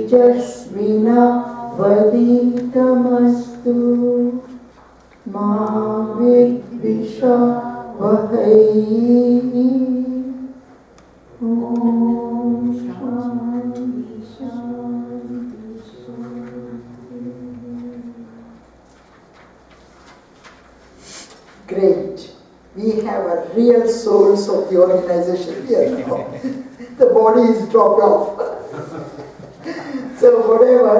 तेजस्विना वदितमस्तु मा विद्विषावहै ॐ शान्ति शान्ति शान्ति. Great. We have a real souls of the organization here now. The body is dropped off. So whatever,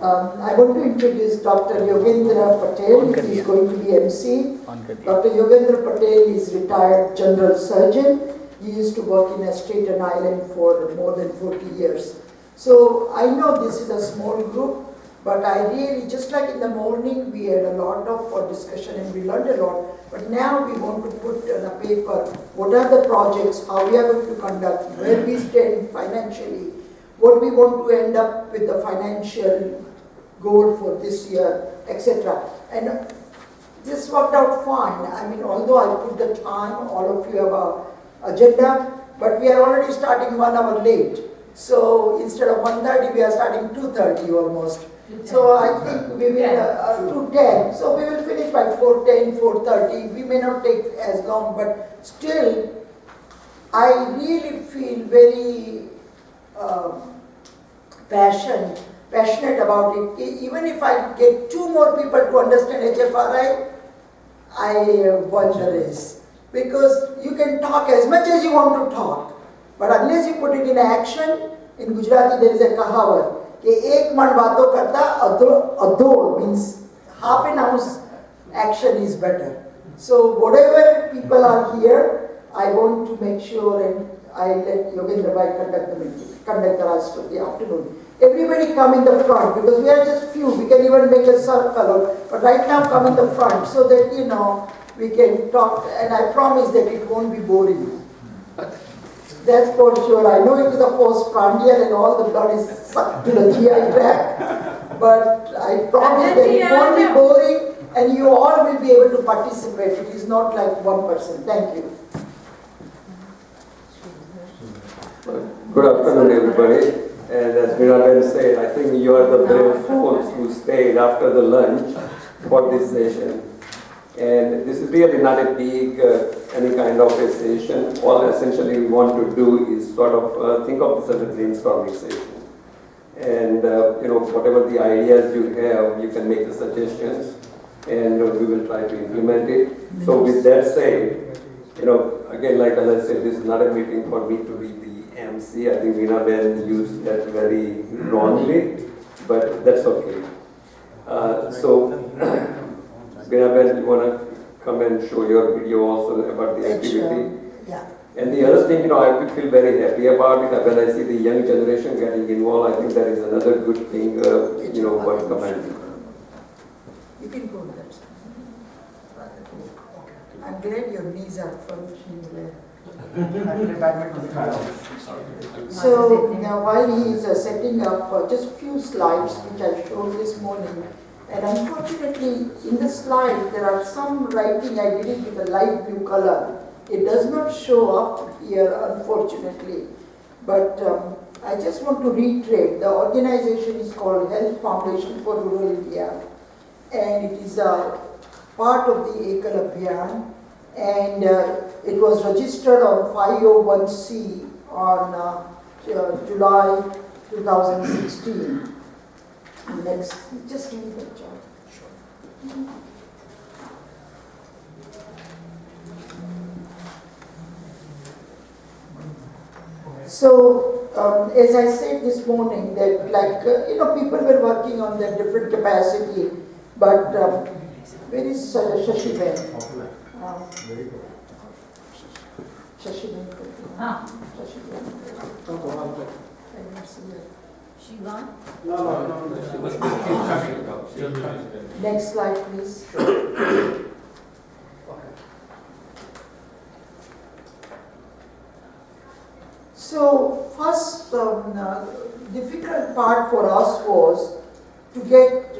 I want to introduce Dr. Yogendra Patel. He is going to be MC. Dr. Yogendra Patel is retired general surgeon. He used to work in Staten Island for more than 40 years. So I know this is a small group, but I really, just like in the morning, we had a lot of discussion and we learned a lot. But now we want to put on a paper what are the projects, how we are going to conduct, where we stand financially, what we want to end up with the financial goal for this year, etc. And this worked out fine. I mean, although I put the time, all of you have an agenda, but we are already starting 1 hour late. So instead of 1:30, we are starting 2:30 almost. So I think we will 2:10. So we will finish by 4:10, 4:30. We may not take as long, but still, I really feel very passionate about it. Even if I get 2 more people to understand HFRI, I won the race. Because you can talk as much as you want to talk, but unless you put it in action, in Gujarati there is a kahavat, कि एक मन बातों करता अधोड़ means half an hour's action is better. So whatever people are here, I want to make sure and I let Yogendra Bhai conduct the rest of the afternoon. Everybody come in the front because we are just few. We can even make a circle, but right now come in the front so that we can talk. And I promise that it won't be boring. That's for sure. I know it is a postprandial and all the blood is sucked to the GI tract, but I promise that it won't be boring and you all will be able to participate. It is not like one person. Thank you. Good afternoon, everybody. And as Miraben said, I think you are the brave folks who stayed after the lunch for this session. And this is really not a big, any kind of a session. All essentially we want to do is sort of think of this as a brainstorming session. And, whatever the ideas you have, you can make the suggestions and we will try to implement it. So with that said, again, like as I said, this is not a meeting for me to be the MC. I think Veena Ben used that very wrongly, but that's okay. Veena Ben, you want to come and show your video also about the activity? Yeah. And the other thing, I feel very happy about it. When I see the young generation getting involved, I think that is another good thing, worth commenting. You can go with that. I'm glad your knees are functioning well. So now while he is setting up just few slides which I showed this morning, and unfortunately in the slide there are some writing I did it with a light blue color. It does not show up here unfortunately, but I just want to reiterate the organization is called Health Foundation for Rural India and it is a part of the Ekal Abhiyan. And it was registered on 501c on July 2016. Next, just give me the chart. Sure. So, as I said this morning, that people were working on their different capacity, but where is Shashi Ben? Very good. Shashi Ben. Shashi Ben. She gone? No. Next slide, please. So, first difficult part for us was to get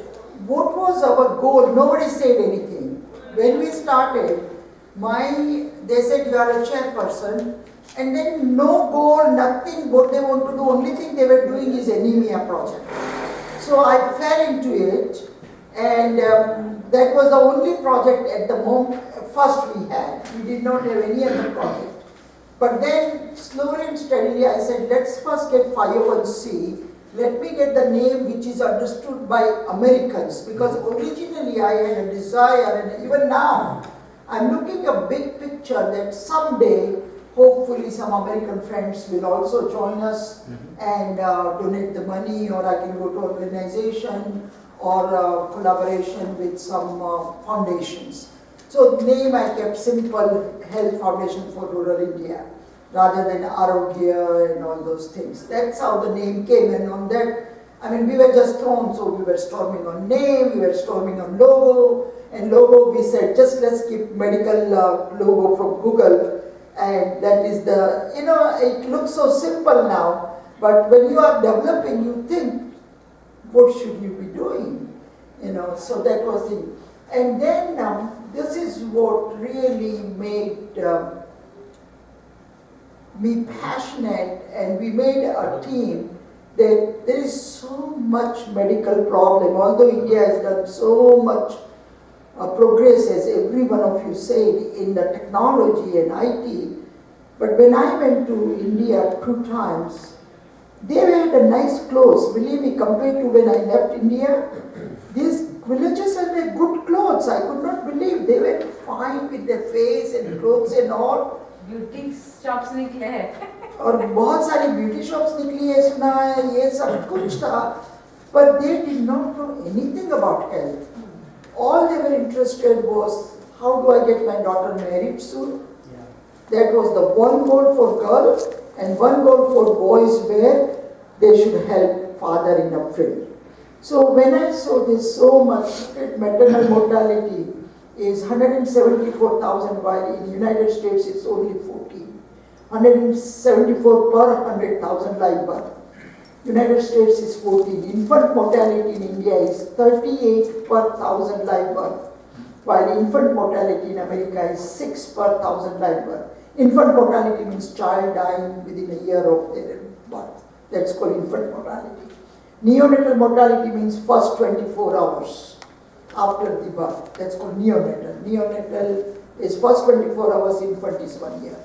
what was our goal. Nobody said anything. When we started, they said you are a chairperson, And then no goal, nothing, what they want to do, only thing they were doing is anemia project. So I fell into it, and that was the only project at the moment, first we had. We did not have any other project. But then slowly and steadily I said, let's first get 501c. Let me get the name which is understood by Americans, because originally I had a desire, and even now, I'm looking a big picture that someday, hopefully some American friends will also join us and donate the money, or I can go to organization or collaboration with some foundations. So the name I kept simple, Health Foundation for Rural India, rather than Arogya and all those things. That's how the name came, and on that, I mean, we were just thrown, so we were storming on name, we were storming on logo, and logo we said, just let's keep medical logo from Google, and that is the, it looks so simple now, but when you are developing, you think, what should you be doing? So that was the, and then this is what really made me passionate, and we made a team that there is so much medical problem, although India has done so much progress, as every one of you said, in the technology and IT. But when I went to India 2 times, they had a nice clothes. Believe me, compared to when I left India, these villagers had their good clothes. I could not believe they were fine with their face and clothes and all. Beauty shops निकले हैं और बहुत सारी beauty shops निकली है, सुना है, ये सब कुछ था, but they did not know anything about health. All they were interested was, how do I get my daughter married soon? That was the one goal for girls, and one goal for boys, where they should help father in a field. So when I saw this so much, maternal mortality is 174,000, while in the United States it's only 14. 174 per 100,000 live birth. United States is 14. Infant mortality in India is 38 per 1,000 live birth, while infant mortality in America is 6 per 1,000 live birth. Infant mortality means child dying within a year of their birth. That's called infant mortality. Neonatal mortality means first 24 hours after the birth. That's called neonatal. Neonatal is first 24 hours, infant is 1 year.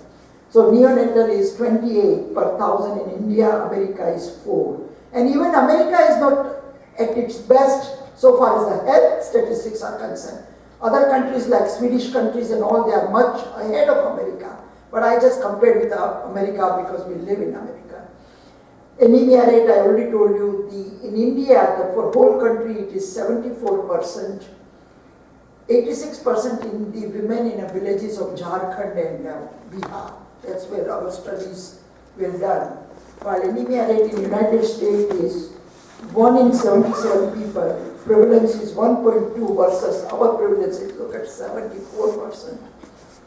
So neonatal is 28 per 1,000 in India, America is 4. And even America is not at its best so far as the health statistics are concerned. Other countries like Swedish countries and all, they are much ahead of America. But I just compared with America because we live in America. Anemia rate, I already told you, in India, for whole country, it is 74%, 86% in the women in the villages of Jharkhand and Bihar. That's where our studies were done. While anemia rate in the United States is 1 in 77 people, prevalence is 1.2 versus our prevalence is, look at 74%.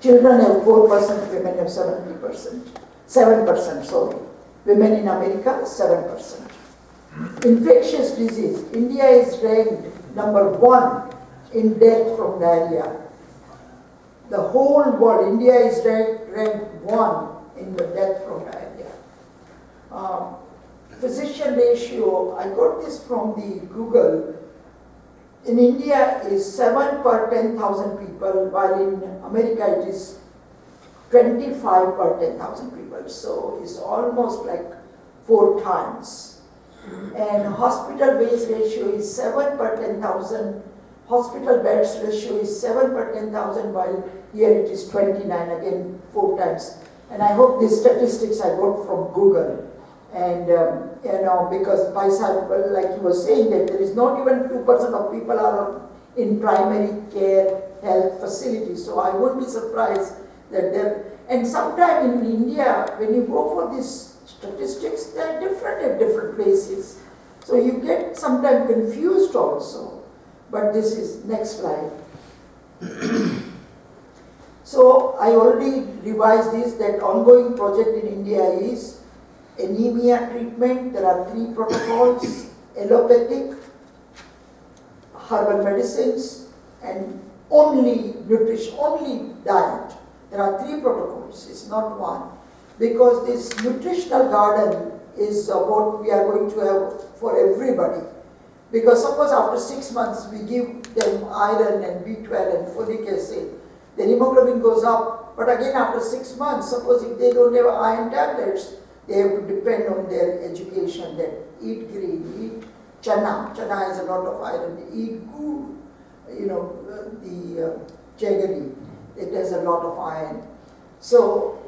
Children have 4%, women have 70%. 7%, sorry. Women in America, 7%. Infectious disease. India is ranked number 1 in death from diarrhea. The whole world, India is ranked 1 in the death from diarrhea. Physician ratio, I got this from the Google. In India is 7 per 10,000 people, while in America it is 25 per 10,000 people. So it's almost like 4 times. And hospital-based ratio is 7 per 10,000. Hospital beds ratio is 7 per 10,000, while here it is 29, again 4 times. And I hope these statistics I got from Google. And because by sample, like you were saying, that there is not even 2% of people are in primary care health facilities. So I won't be surprised that there. And sometimes in India, when you go for these statistics, they are different at different places. So you get sometimes confused also. But this is next slide. So I already revised this, that ongoing project in India is anemia treatment. There are 3 protocols: allopathic, herbal medicines, and only nutrition, only diet. There are 3 protocols, it's not 1. because this nutritional garden is what we are going to have for everybody. Because suppose after 6 months we give them iron and B12 and folic acid, the hemoglobin goes up. But again after 6 months, suppose if they don't have iron tablets, they have to depend on their education, that eat green, eat chana. Chana has a lot of iron. Eat gur, the jaggery. It has a lot of iron. So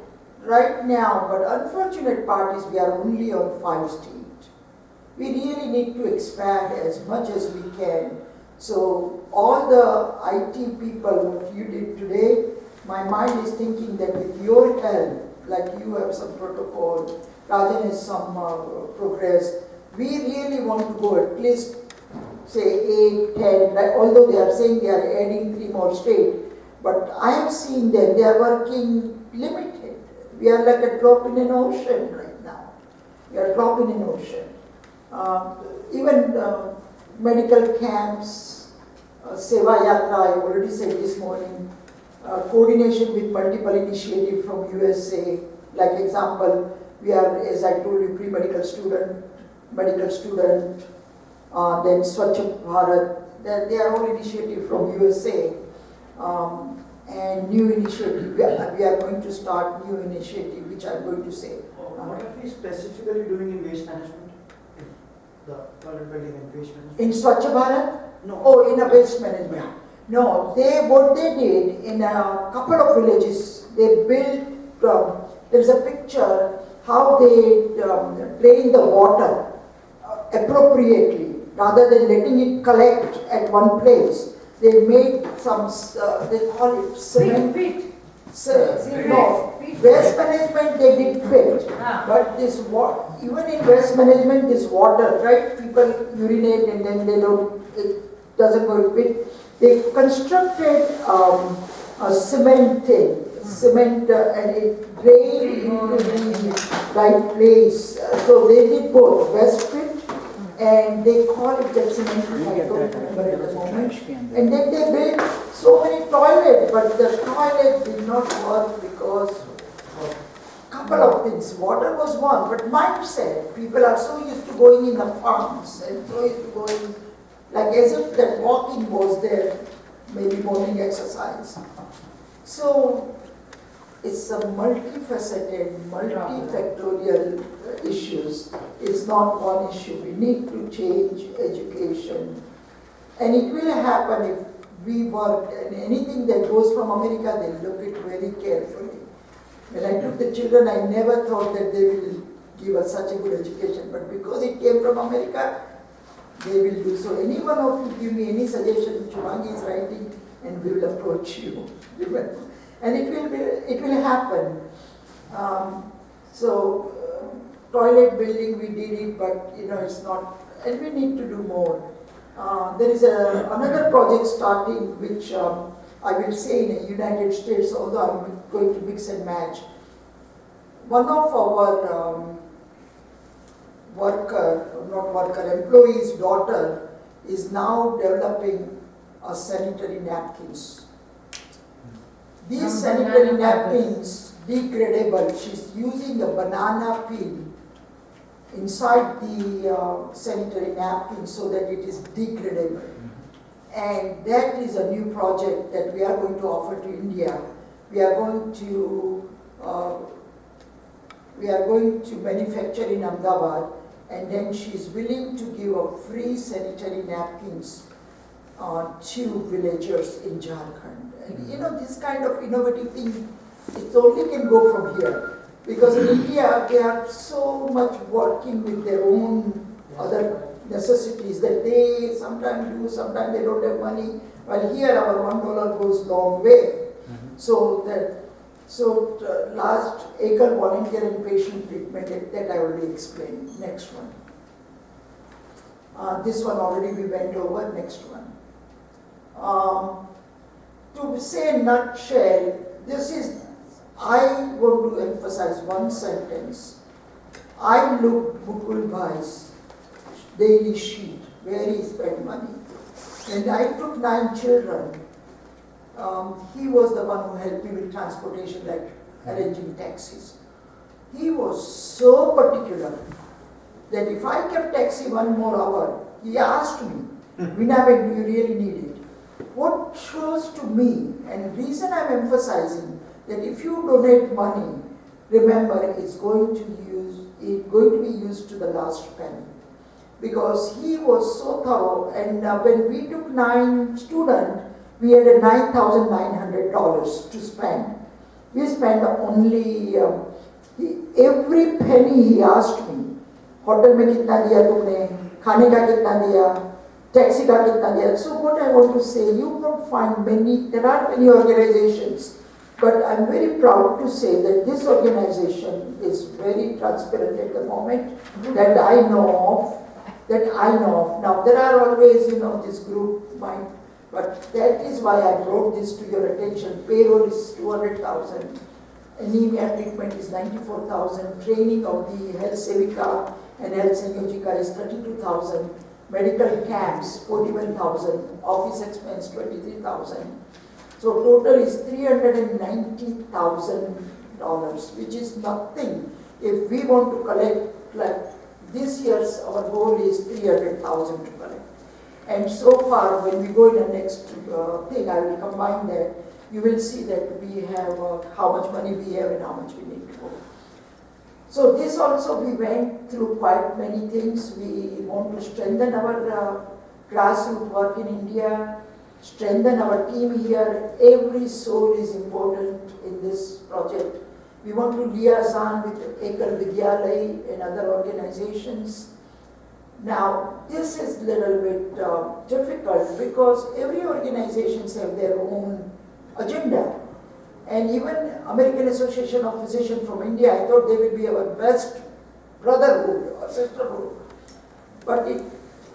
right now, but unfortunate part is we are only on 5 states. We really need to expand as much as we can. So all the IT people, what you did today, my mind is thinking that with your help, like you have some protocol, Rajan has some progress, we really want to go at least say 8, 10, like, although they are saying they are adding 3 more states, but I have seen them, they are working limited. We are like a drop in an ocean right now. We are a drop in an ocean. Even medical camps, Seva Yatra, I already said this morning, coordination with multiple initiatives from USA, like example, we are, as I told you, pre-medical student, medical student, then Swachh Bharat, they are all initiatives from USA. And new initiative, we are going to start new initiative, which I am going to say. What are we specifically doing in waste management? The toilet building and waste management? In Swachh Bharat? No. Oh, in a waste management. No, what they did in a couple of villages, they built, there's a picture how they drain the water appropriately rather than letting it collect at one place. They made some, they call it cement. Pit. No, waste management they did pit, but this even in waste management, this water, right? People urinate and then they don't, it doesn't go in pit. They constructed a cement thing, and it drained into the right place. So they did both waste pit, and they call it that cement. I don't remember at the moment. And then they built so many toilets, but the toilet did not work because of a couple of things. Water was one, but mindset. People are so used to going in the farms and so used to going, like as if that walking was their maybe morning exercise. So it's a multifaceted, multifactorial issues. It's not one issue. We need to change education. And it will happen if we work, and anything that goes from America, they look at very carefully. When I took the children, I never thought that they will give us such a good education, but because it came from America, they will do so. Any one of you give me any suggestion, Chumangi is writing, and we will approach you. And it will happen. Toilet building, we did it, but it's not, and we need to do more. There is another project starting, which I will say in the United States, although I'm going to mix and match. One of our employee's daughter is now developing sanitary napkins. These sanitary napkins, degradable, she's using a banana peel inside the sanitary napkin so that it is degradable. And that is a new project that we are going to offer to India. We are going to manufacture in Ahmedabad, and then she's willing to give a free sanitary napkins to villagers in Jharkhand. And this kind of innovative thing, it only can go from here. Because in India, they are so much working with their own other necessities that they sometimes do, sometimes they don't have money. While here, our $1 goes long way. Last ACAL volunteer and patient treatment, that I already explained. Next one. This one already we went over. Next one. To say in nutshell, I want to emphasize one sentence. I looked Mukul Bhai's daily sheet, where he spent money. And I took 9 children. He was the one who helped me with transportation, like arranging taxis. he was so particular that if I kept taxi one more hour, he asked me, Vinaben, do you really need it? What shows to me, and reason I'm emphasizing, that if you donate money, remember it's going to be used to the last penny. Because he was so thorough, and when we took 9 students, we had a $9,900 to spend. We spent only, every penny he asked me, hotel mein kitna diya tumne, khane ka kitna diya, taxi ka kitna diya. So what I want to say, you won't find many, there are many organizations, but I'm very proud to say that this organization is very transparent at the moment that I know of. Now there are always, this group might, but that is why I brought this to your attention. Payroll is 200,000, anemia treatment is 94,000, training of the health sevika and health sanyojika is 32,000, medical camps 41,000, office expense 23,000. So total is $390,000, which is nothing. If we want to collect, like this year's, our goal is 300,000 to collect. And so far, when we go in the next thing, I will combine that. You will see that we have how much money we have and how much we need to go. So this also, we went through quite many things. We want to strengthen our grassroots work in India, strengthen our team here. Every soul is important in this project. We want to liaison with Ekal Vidyalay and other organizations. Now, this is a little bit difficult because every organization has their own agenda. And even American Association of Physicians from India, I thought they would be our best brotherhood or sisterhood. But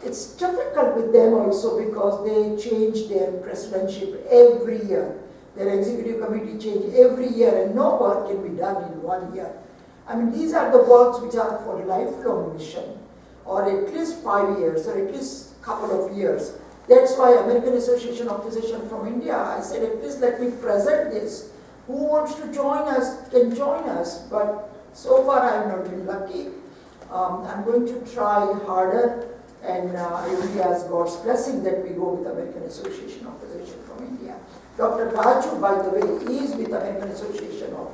it's difficult with them also because they change their presidentship every year. Their executive committee change every year and no work can be done in 1 year. I mean, these are the works which are for lifelong mission, or at least 5 years, or at least a couple of years. That's why American Association of Physicians from India, I said, at least let me present this. Who wants to join us can join us, but so far I have not been lucky. I'm going to try harder, and I only ask God's blessing that we go with American Association of Physicians from India. Dr. Raju, by the way, is with American Association of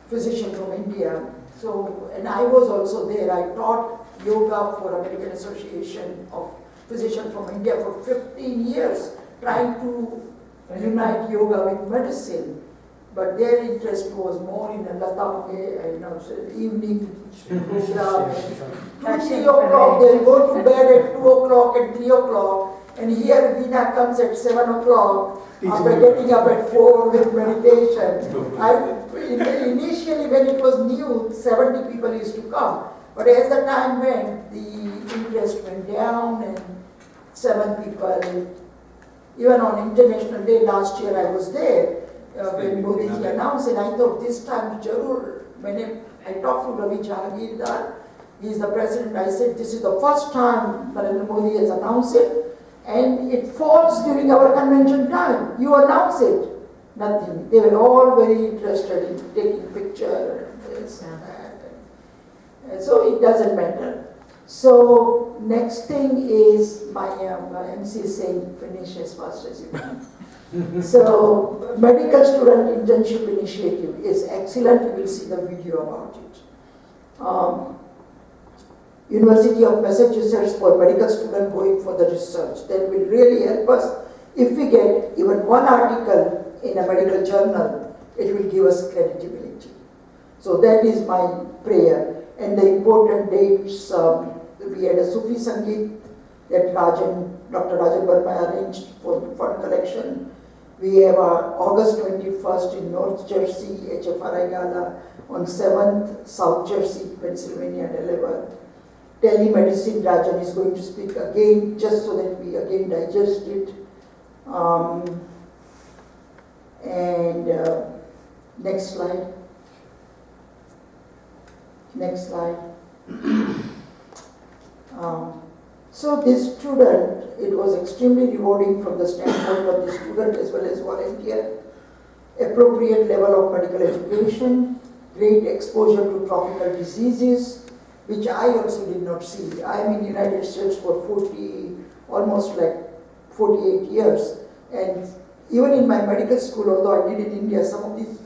Physicians from India. So, and I was also there. I taught yoga for American Association of Physicians from India for 15 years, trying to unite yoga with medicine. But their interest was more in a lata evening program. 2-3 o'clock, they'll go to bed at 2 o'clock and 3 o'clock. And here Veena comes at 7 o'clock after getting up at 4 with meditation. Initially when it was new, 70 people used to come. But as the time went, the interest went down and 7 people. Even on International Day last year I was there when Modi ji announced, and I thought this time Jarur, when I talked to Ravi Jahagirdar, he is the president, I said this is the first time Narendra Modi has announced it. And it falls during our convention time. You announce it. Nothing. They were all very interested in taking picture and this and that. And so it doesn't matter. So next thing is my MC is saying finish as fast as you can. So medical student internship initiative is excellent. You will see the video about it. University of Massachusetts for medical students going for the research. That will really help us. If we get even one article in a medical journal, it will give us credibility. So that is my prayer. And the important dates, we had a Sufi Sangeet that Dr. Rajan Verma arranged for fund collection. We have August 21st in North Jersey, HFRI Gala, on 7th, South Jersey, Pennsylvania, Delaware. Telemedicine, Rajan is going to speak again, just so that we again digest it. Next slide. Next slide. So this student, it was extremely rewarding from the standpoint of the student as well as volunteer. Appropriate level of medical education, great exposure to tropical diseases, which I also did not see. I am in the United States for almost like 48 years. And even in my medical school, although I did in India, some of these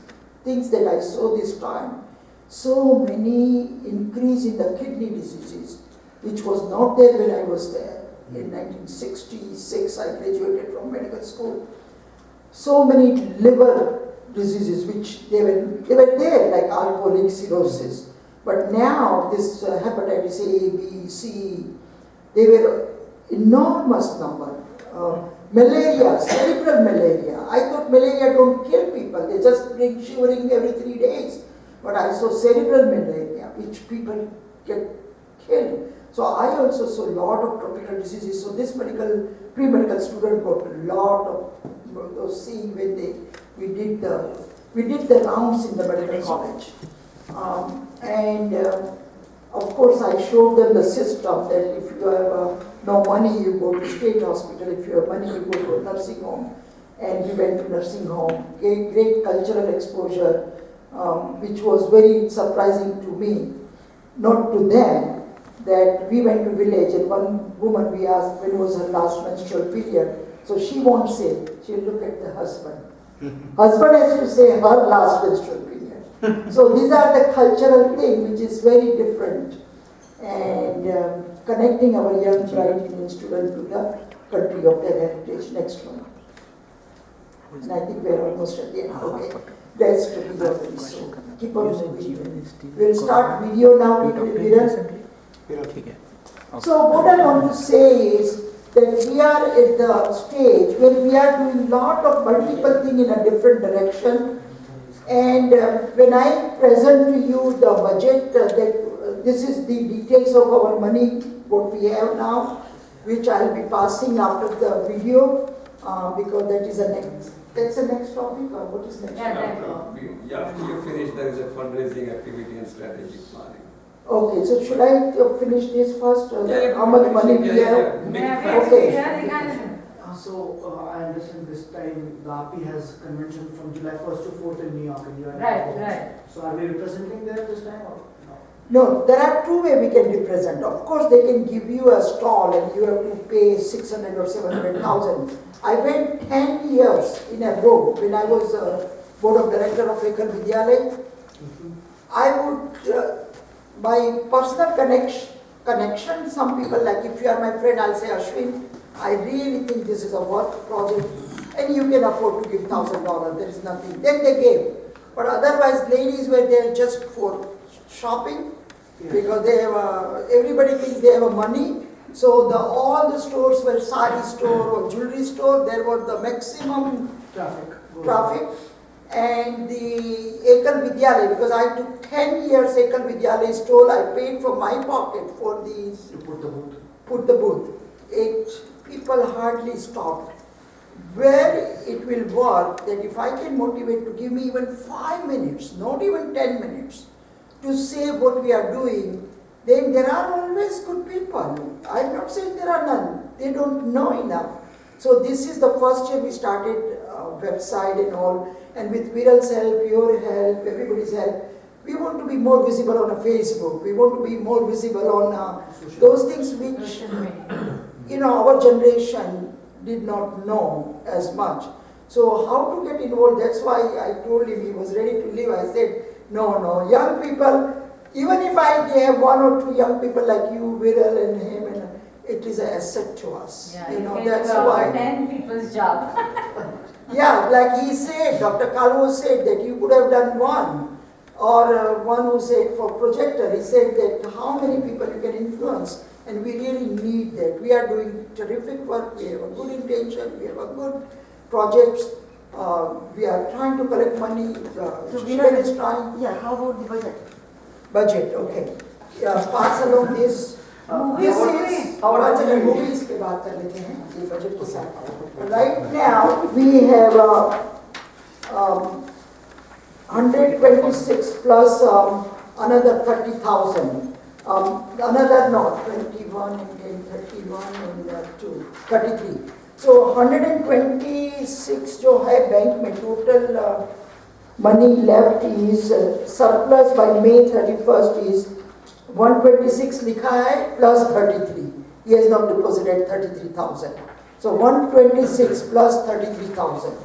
things that I saw this time, so many increase in the kidney diseases, which was not there when I was there. In 1966, I graduated from medical school. So many liver diseases, which they were there, like alcoholic cirrhosis. But now, this hepatitis A, B, C, they were enormous number. Malaria, cerebral malaria. I thought malaria don't kill people. They just bring shivering every 3 days. But I saw cerebral malaria, which people get killed. So I also saw a lot of tropical diseases. So this pre-medical student got a lot of those seeing when we did the rounds in the medical college. Of course, I showed them the system that if you have no money, you go to state hospital. If you have money, you go to a nursing home. And we went to nursing home. Great cultural exposure, which was very surprising to me, not to them, that we went to village and one woman we asked when was her last menstrual period. So she won't say, she'll look at the husband. Husband has to say her last menstrual period. So these are the cultural thing which is very different, and connecting our young bright Indian students to the country of their heritage. Next one. And I think we are almost at the end. Okay. That's to be already so. Keep on moving. We'll start video now. So what I want to say is that we are at the stage where we are doing lot of multiple things in a different direction. And when I present to you the budget, this is the details of our money, what we have now, which I'll be passing after the video, because that is the next. That's the next topic, or what is next? After you finish, there is a fundraising activity and strategic planning. Okay, so should I finish this first? How much money we have? Okay. So I understand this time the API has convention from July 1st to 4th in New York, and you are Right. So are we representing there this time or no? No, there are two ways we can represent. Of course, they can give you a stall and you have to pay 600 or 700,000. I went 10 years in a row when I was board of director of Ekal Vidyalay. I would, my personal connection, some people like, if you are my friend, I'll say, Ashwin, I really think this is a work project and you can afford to give $1,000, there is nothing. Then they gave. But otherwise, ladies were there just for shopping, because they have everybody thinks they have money. So all the stores were sari store or jewelry store. There was the maximum traffic. And the Ekal Vidyalay, because I took 10 years Ekal Vidyalay stall, I paid from my pocket for these. You put the booth. Put the booth. People hardly stopped. Where it will work, that if I can motivate to give me even 5 minutes, not even 10 minutes, to say what we are doing, then there are always good people. I'm not saying there are none. They don't know enough. So this is the first year we started a website and all, and with Viral's help, your help, everybody's help, we want to be more visible on a Facebook. We want to be more visible on those things which, our generation did not know as much. So how to get involved, that's why I told him he was ready to leave. I said, no, young people, even if I have 1 or 2 young people like you, Viral and him, and it is an asset to us. Yeah, that's why. 10 people's job. Yeah, like he said, Dr. Kalwo said that you could have done one, or one who said for projector, he said that how many people you can influence, and we really need that. We are doing terrific work, we have a good intention, we have a good projects, we are trying to collect money, Shivan is trying. Yeah, how about the budget? Budget, okay. Yeah, pass along this. This is budget and movies के बात कर लेते हैं ये budget के साथ. Right now we have 126 plus another 30,000. Another not 21 and then 31 and 2 33. So 126 जो है बैंक में total money left is surplus by May 31st is 126 likha hai plus 33. He has now deposited 33,000. So 126 plus 33,000.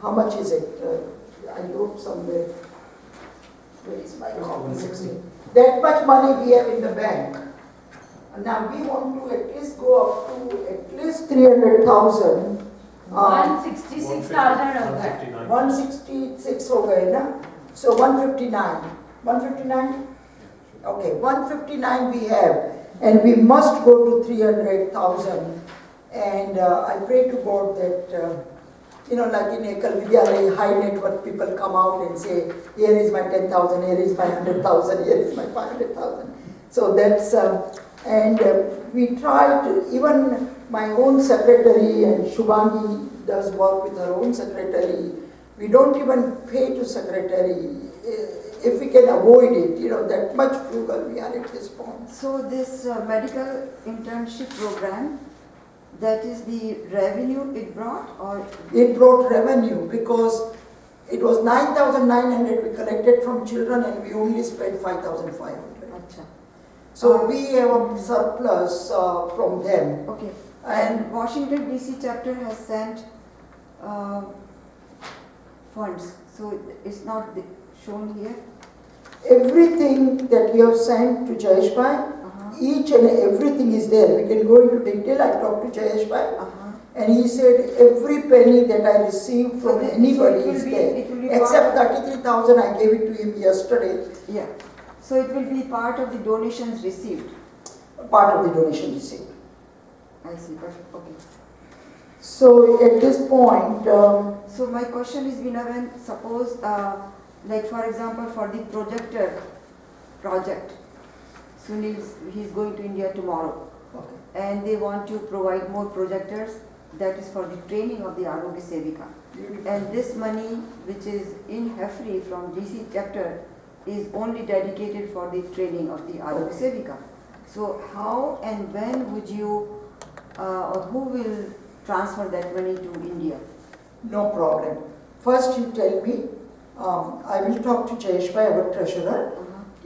How much is it? I wrote somewhere. Where is my copy? That much money we have in the bank. Now we want to at least go up to at least 300,000. 166,000 हो गया. 166 हो गए ना? So 159. 159? Okay, 159 we have, and we must go to 300,000. And I pray to God that, like in Ekal Vidyalaya, high net worth people come out and say, here is my 10,000, here is my 100,000, here is my 500,000. So that's, we try to, even my own secretary, and Shubhangi does work with her own secretary. We don't even pay to secretary. If we can avoid it, that much frugal we are at this point. So this medical internship program, that is the revenue it brought, or? It brought revenue because it was 9,900 we collected from children and we only spent 5,500. Acha. So we have a surplus from them. Okay. And Washington DC chapter has sent funds, so it's not shown here. Everything that we have sent to Jayesh Bhai, each and everything is there. We can go into detail. I talked to Jayesh Bhai, and he said every penny that I received from anybody is there, except 33,000 I gave it to him yesterday. Yeah. So it will be part of the donations received. Part of the donation received. I see. Perfect. Okay. So at this point, so my question is, Vinavan, suppose, like for example, for the projector project, Sunil, he's going to India tomorrow, and they want to provide more projectors. That is for the training of the Arogya Sevika. And this money, which is in HFRI from DC chapter, is only dedicated for the training of the Arogya Sevika. So how and when would you, or who will transfer that money to India? No problem. First you tell me, I will talk to Jayesh Bhai, our treasurer.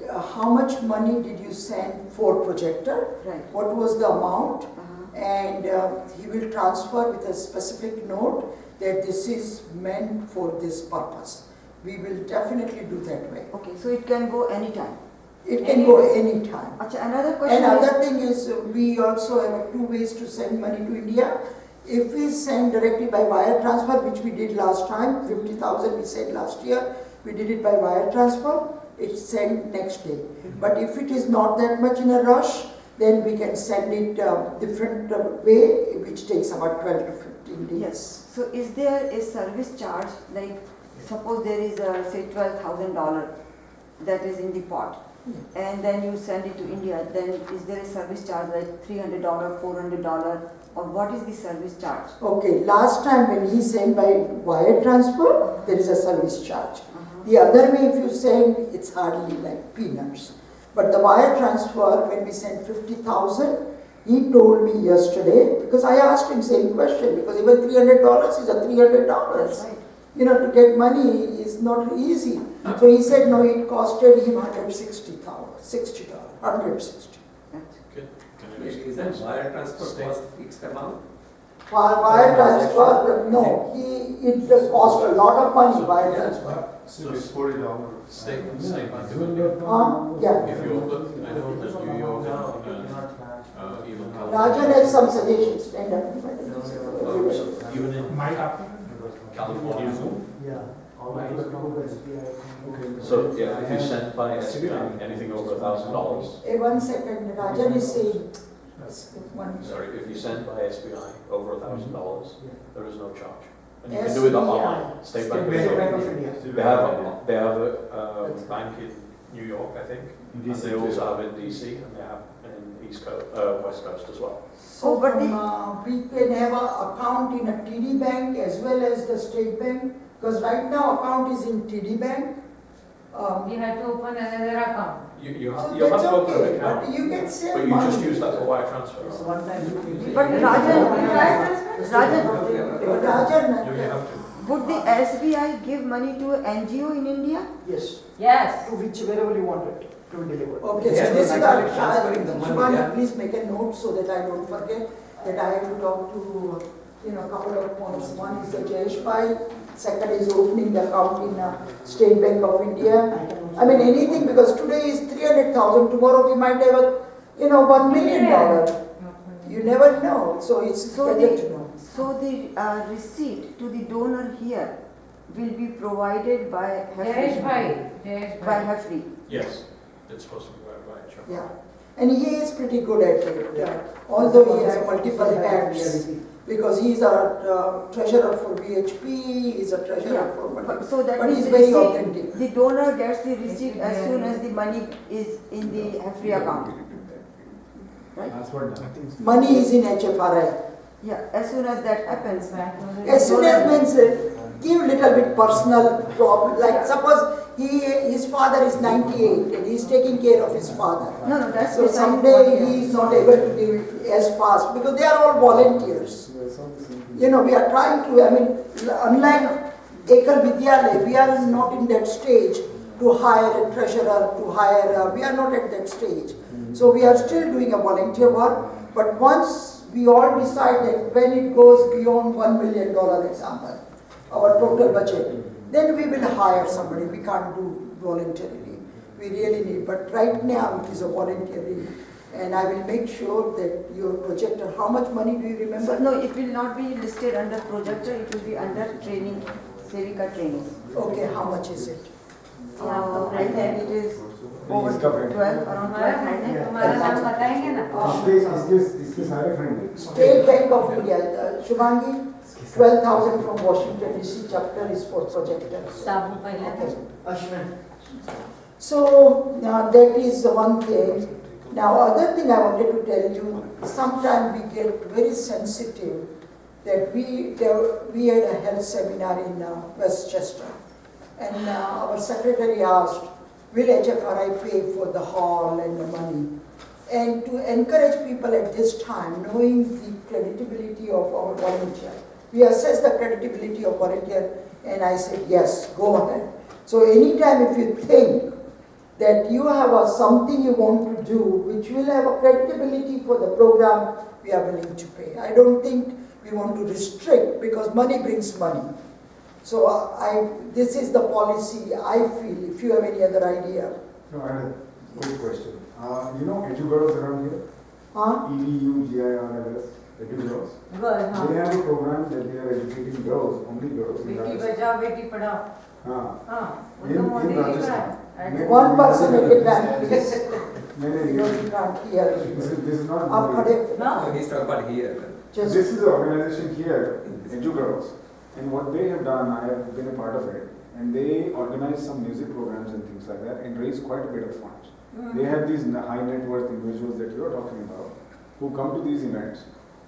How much money did you send for projector? Right. What was the amount? And he will transfer with a specific note that this is meant for this purpose. We will definitely do that way. Okay, so it can go anytime. It can go anytime. Achha, another question. Another thing is we also have two ways to send money to India. If we send directly by wire transfer, which we did last time, 50,000 we sent last year, we did it by wire transfer, it's sent next day. But if it is not that much in a rush, then we can send it different way, which takes about 12 to 15 days. Yes. So is there a service charge, like suppose there is a, say, $12,000 that is in the pot, and then you send it to India, then is there a service charge like $300, $400, or what is the service charge? Okay, last time when he sent by wire transfer, there is a service charge. The other way, if you send, it's hardly like peanuts. But the wire transfer, when we sent 50,000, he told me yesterday, because I asked him same question, because even $300 is a $300. That's right. To get money is not easy. So he said, no, it costed him $160. Is that wire transfer cost fixed amount? Wire transfer, no, it does cost a lot of money, wire transfer. So it's $40. State by New York. Yeah. If you open, I know that New York and even Rajan has some suggestions, stand up. even in California. Yeah. So yeah, if you send by SBI anything over $1,000, Hey, 1 second, Rajan is saying. sorry, if you send by SBI over $1,000, there is no charge. And you can SBI. do it online. State Bank of New Bank of York. India. They have a bank in New York, I think. And they also have in DC, and they have in West Coast as well. So we can have an account in a TD Bank as well as the State Bank, because right now account is in TD Bank. You have to open another account. So you'll have that's to open an okay, account. but you can save But you money. just use that for wire transfer. It's one time. But Rajan, Rajan, You have to. would the SBI give money to an NGO in India? Yes, Yes. to which wherever you want it to be delivered. okay, Yes, so this is but our, actually transferring the money, Shivani, yeah. please make a note so that I don't forget that I have to talk to, a couple of points. One is the Jayesh Bhai, second is opening the account in State Bank of India. I mean anything, because today is 300,000, tomorrow we might have a, $1 million. You never know, so it's So better to know. the receipt to the donor here will be provided by Jayesh HFRI. bhai. By HFRI. Yes, it's supposed to be by HFRI. Yeah, and he is pretty good at it, although he has multiple hats, because he's a treasurer for VHP, he's a treasurer for multiple, So that but means he's the very receipt- authentic. The donor gets the receipt as soon as the money is in the HFRI account. Right? Money is in HFRI. Yeah, as soon as that happens. As soon as means give little bit personal problem, like suppose his father is 98 and he's taking care of his father. No, that's So beside someday what he is not able to give it as fast because they are all volunteers. We are trying to, unlike Ekal Vidyalaya, we are not in that stage to hire a treasurer, we are not at that stage. So we are still doing a volunteer work, but once we all decide that when it goes beyond $1 million, example, our total budget, then we will hire somebody. We can't do voluntarily. We really need, but right now it is a voluntary. And I will make sure that your projector, how much money do you remember? So, no, it will not be listed under projector, it will be under training, Sevika training. Okay, how much is it? I think it is over 12, around 1200. तुम्हारा नाम बताएंगे ना? इसके सारे friend हैं। State Bank of India, Shubhangi, 12,000 from Washington DC chapter is for projectors. साबु पहले Okay. Ashwin. So that is one thing. Now other thing I wanted to tell you, sometimes we get very sensitive that we had a health seminar in Westchester and our secretary asked, will HFRI pay for the hall and the money? And to encourage people at this time, knowing the credibility of our volunteer, we assess the credibility of volunteer and I said, yes, go ahead. So anytime if you think that you have something you want to do which will have a credibility for the program, we are willing to pay. I don't think we want to restrict because money brings money. So this is the policy I feel. If you have any other idea. No, I had a quick question. Edu-girls around here? Huh? EDUGIRLS, Edu-girls. Girl, हाँ. They have a program that they are educating girls, only girls. in बेटी Rajasthan. Bachao Beti Padhao. हाँ. हाँ. वो In तो मोदी जी का Rajasthan. है. One person at a time, please. No, no, You can't hear. this is not. Up खड़े. No. He's talking about here. Just This is an organization here, Edu-girls, and what they have done, I have been a part of it, and they organize some music programs and things like that, and raise quite a bit of funds. They have these high net worth individuals that you are talking about, who come to these events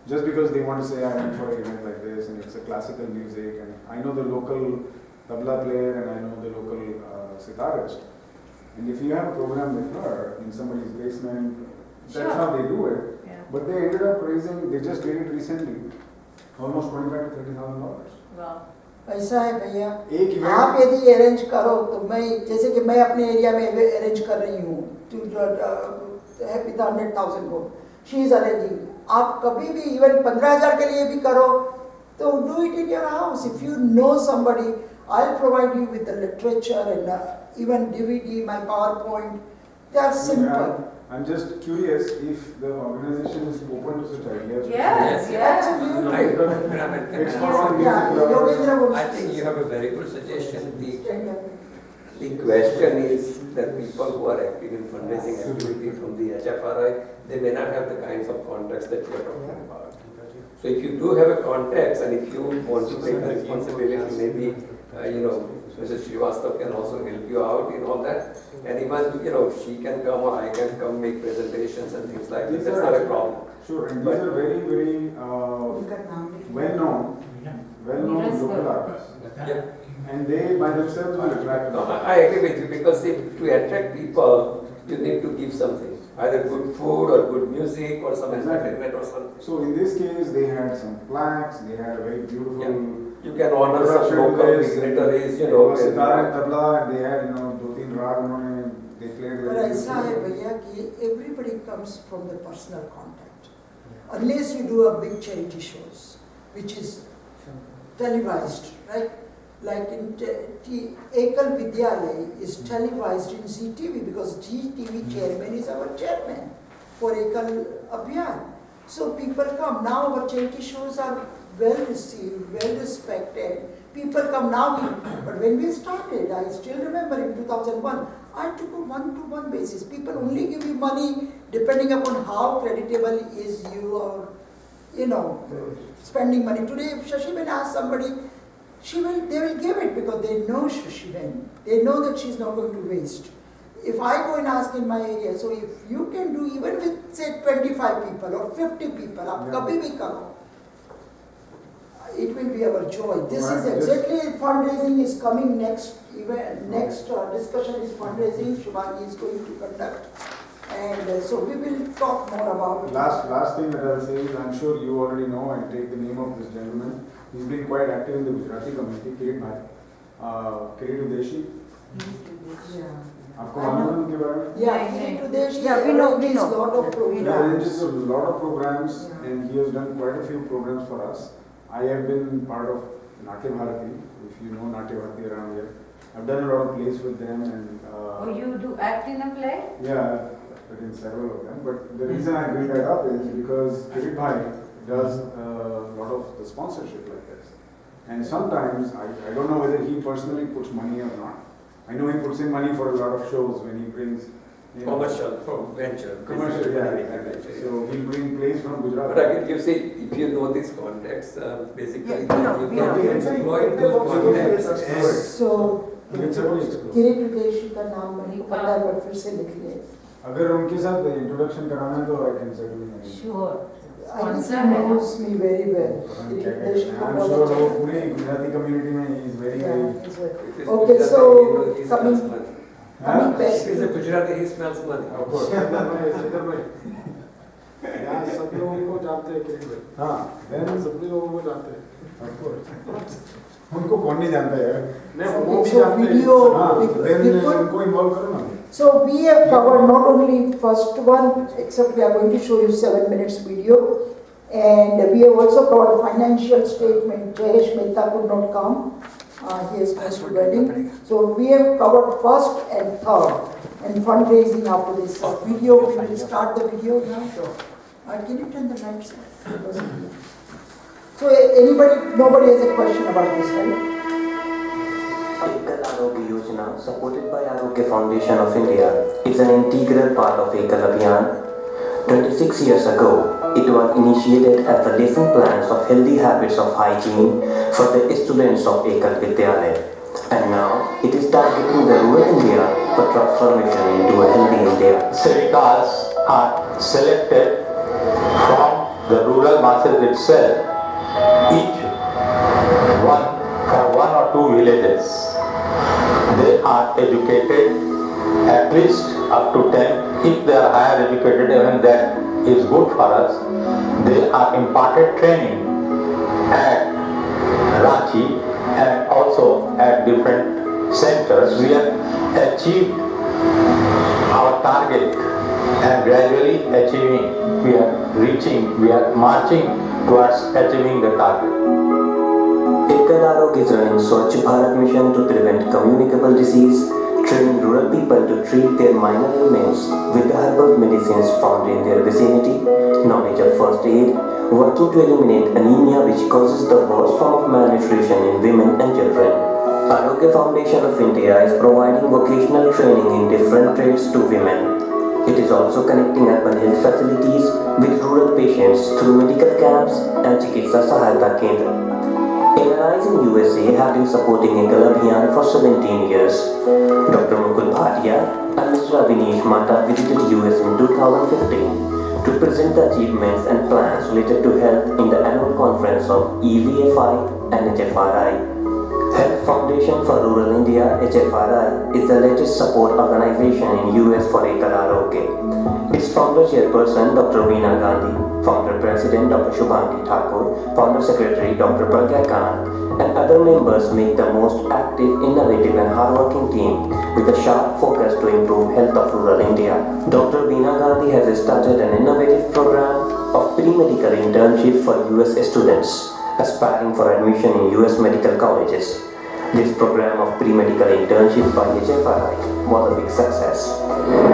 just because they want to say, I went for an event like this, and it's a classical music, and I know the local tabla player, and I know the local sitarist. And if you have a program with her in somebody's basement, that's Sure. how they do it. Yeah. But they ended up raising, they just did it recently, almost $25,000 to $30,000. Wow. ऐसा है भैया, एक event- आप यदि arrange करो तो मैं जैसे कि मैं अपने एरिया में अरेंज कर रही हूँ टू विद 100,000 को, शी इज अरेंजिंग. आप कभी भी इवन 15,000 के लिए भी करो तो do it in your house. If you know somebody, I will provide you with the literature and even DVD, my PowerPoint. They are simple. I'm just curious if the organization is open to such ideas. Yes, yes. Absolutely. It's for all Yeah, music lovers. Yogendra I think you have a very good suggestion. Stand up. The question is that people who are active in fundraising activity from the HFRI, they may not have the kinds of contacts that you are talking about. So if you do have a context and if you want to take the responsibility, maybe, Mrs. Srivastav can also help you out in all that. And even, she can come or I can come make presentations and things like that. That's not a problem. Sure, and these are very, very उनका नाम लिखो. well-known Yes, local sir. artists. Yeah. And they by themselves will attract No, them. I agree with you because to attract people, you need to give something, either good food or good music or some entertainment or something. So in this case, they had some plaques, they had a very beautiful. You can honor some local dignitaries, you know. Sitar and tabla, and they had, you know, 2-3 raag unhone, they played But very ऐसा है भैया कि everybody comes from the personal contact. Unless you do a big charity shows, which is televised, right? Like in Ekal Vidyalay is televised in ZTV because ZTV chairman is our chairman for Ekal Abhiyan. So people come. Now our charity shows are well received, well respected. People come now. But when we started, I still remember in 2001, I took a one-to-one basis. People only give you money depending upon how creditable is you or, you know, spending money. Today, if Shashiben asks somebody, they will give it because they know Shashiben. They know that she's not going to waste. If I go and ask in my area, so if you can do even with say 25 people or 50 people, aap kabhi bhi karo, it will be our joy. This is exactly fundraising is coming next. Even next discussion is fundraising. Shubhangi is going to conduct, and so we will talk more about. Last thing that I'll say is, I'm sure you already know and take the name of this gentleman. He's been quite active in the Gujarati community. Kirit Bhai, Kirit Udeshi. आपको मालूम है उनके बारे में? Yeah, we know. Lot of programs. He arranges a lot of programs, and he has done quite a few programs for us. I have been part of Natya Bharati, if you know Natya Bharati around here. I've done a lot of plays with them, and Oh, you do act in a play? yeah, I've been several of them. But the reason I bring that up is because Kirit Bhai does a lot of the sponsorship like this. And sometimes, I don't know whether he personally puts money or not. I know he puts in money for a lot of shows when he brings, you know, Commercial venture. commercial, yeah. So he'll bring plays from Gujarat. But again, you see, if you know this context, basically Yeah, you we know. can exploit those contexts. And So You can certainly explore. किरीट विदेशी का नाम नहीं पता है पर फिर से लिख ले. अगर उनके साथ इंट्रोडक्शन कराना है तो I can certainly arrange. Sure. I think he knows me very well. किरीट विदेशी का I'm बहुत sure अच्छा वो है. पूरी गुजराती community में he is very Yeah, very. he's very- if it's Okay, Gujarati, so you know, he coming smells money. coming back If he's a to Gujarati, he smells money. Of course. यहाँ सब लोगों को जानते हैं किरण भाई हाँ, then सभी लोगों को जानते हैं of course. उनको कौन नहीं जानता यार? नहीं वो भी so जानते हैं video. हाँ, then we put- उनको involve करो ना. So we have covered not only first one, except we are going to show you 7 minutes video, and we have also covered financial statement. Jayesh Mehta could not come; he has gone to wedding. So we have covered first and third, and fundraising after this video. We will start the video now. Can you turn the lights on? So nobody has a question about this, right? Ekal Arogya Yojana, supported by Arogya Foundation of India, is an integral part of Ekal Abhiyan. 26 years ago, it was initiated as the lesson plans of healthy habits of hygiene for the students of Ekal Vidyalay. And now, it is targeting the rural India for transformation into a healthy India. Sevikas are selected from the rural masses itself, each one from 1 or 2 villages. They are educated at least up to 10. If they are higher educated, even that is good for us. They are imparted training at Ranchi and also at different centers. We have achieved our target and gradually achieving, we are marching towards achieving the target. Ekal Arogya is running Swachh Bharat mission to prevent communicable disease, training rural people to treat their minor ailments with the herbal medicines found in their vicinity, knowledge of first aid, working to eliminate anemia which causes the worst form of malnutrition in women and children. Arogya Foundation of India is providing vocational training in different trades to women. It is also connecting urban health facilities with rural patients through medical camps and Chikitsa Sahayata Kendra. NRIs in USA have been supporting Ekal Abhiyan for 17 years. Dr. Mukul Bhatia and Mr. Avinish Mata visited US in 2015 to present the achievements and plans related to health in the annual conference of EVFI and HFRI. Health Foundation for Rural India (HFRI) is the latest support organization in US for Ekal Arogya. Its founder chairperson Dr. Veena Gandhi, founder president Dr. Shubhangi Thakur, founder secretary Dr. Pragya Kant, and other members make the most active, innovative and hardworking team with a sharp focus to improve health of rural India. Dr. Veena Gandhi has started an innovative program of pre-medical internship for US students aspiring for admission in US medical colleges. This program of pre-medical internship by HFRI was a big success.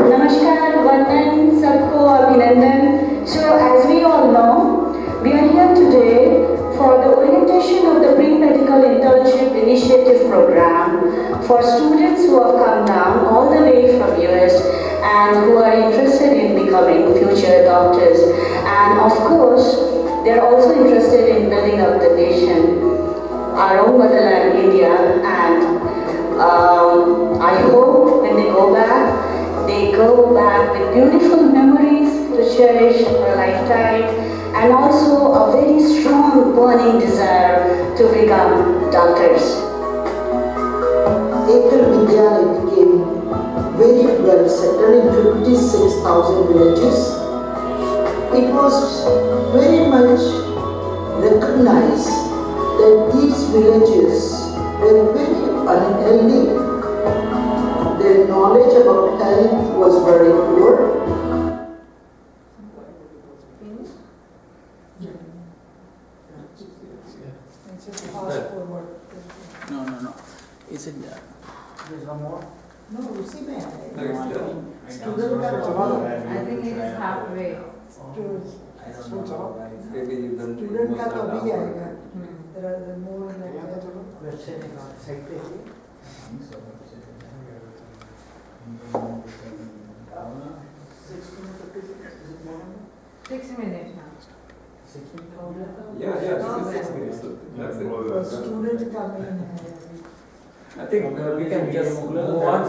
Namaskar, Vandan, Sabko, Abhinandan. So as we all know, we are here today for the orientation of the pre-medical internship initiative program for students who have come down all the way from US and who are interested in becoming future doctors. And of course, they are also interested in building up the nation, our own motherland, India. And I hope when they go back with beautiful memories to cherish for a lifetime, and also a very strong burning desire to become doctors. Ekal Vidyalaya became very well settled in 56,000 villages. It was very much recognized that these villages were very unhealthy. Their knowledge about health was very poor. No. Is it There's one more. No, उसी में है. Student I think it is halfway. Maybe you don't Student का तो most अभी of आएगा. There are more like Question side पे ही. 6 minutes now. Yeah, this is 6 minutes. So that's it. student coming. I think we can just move on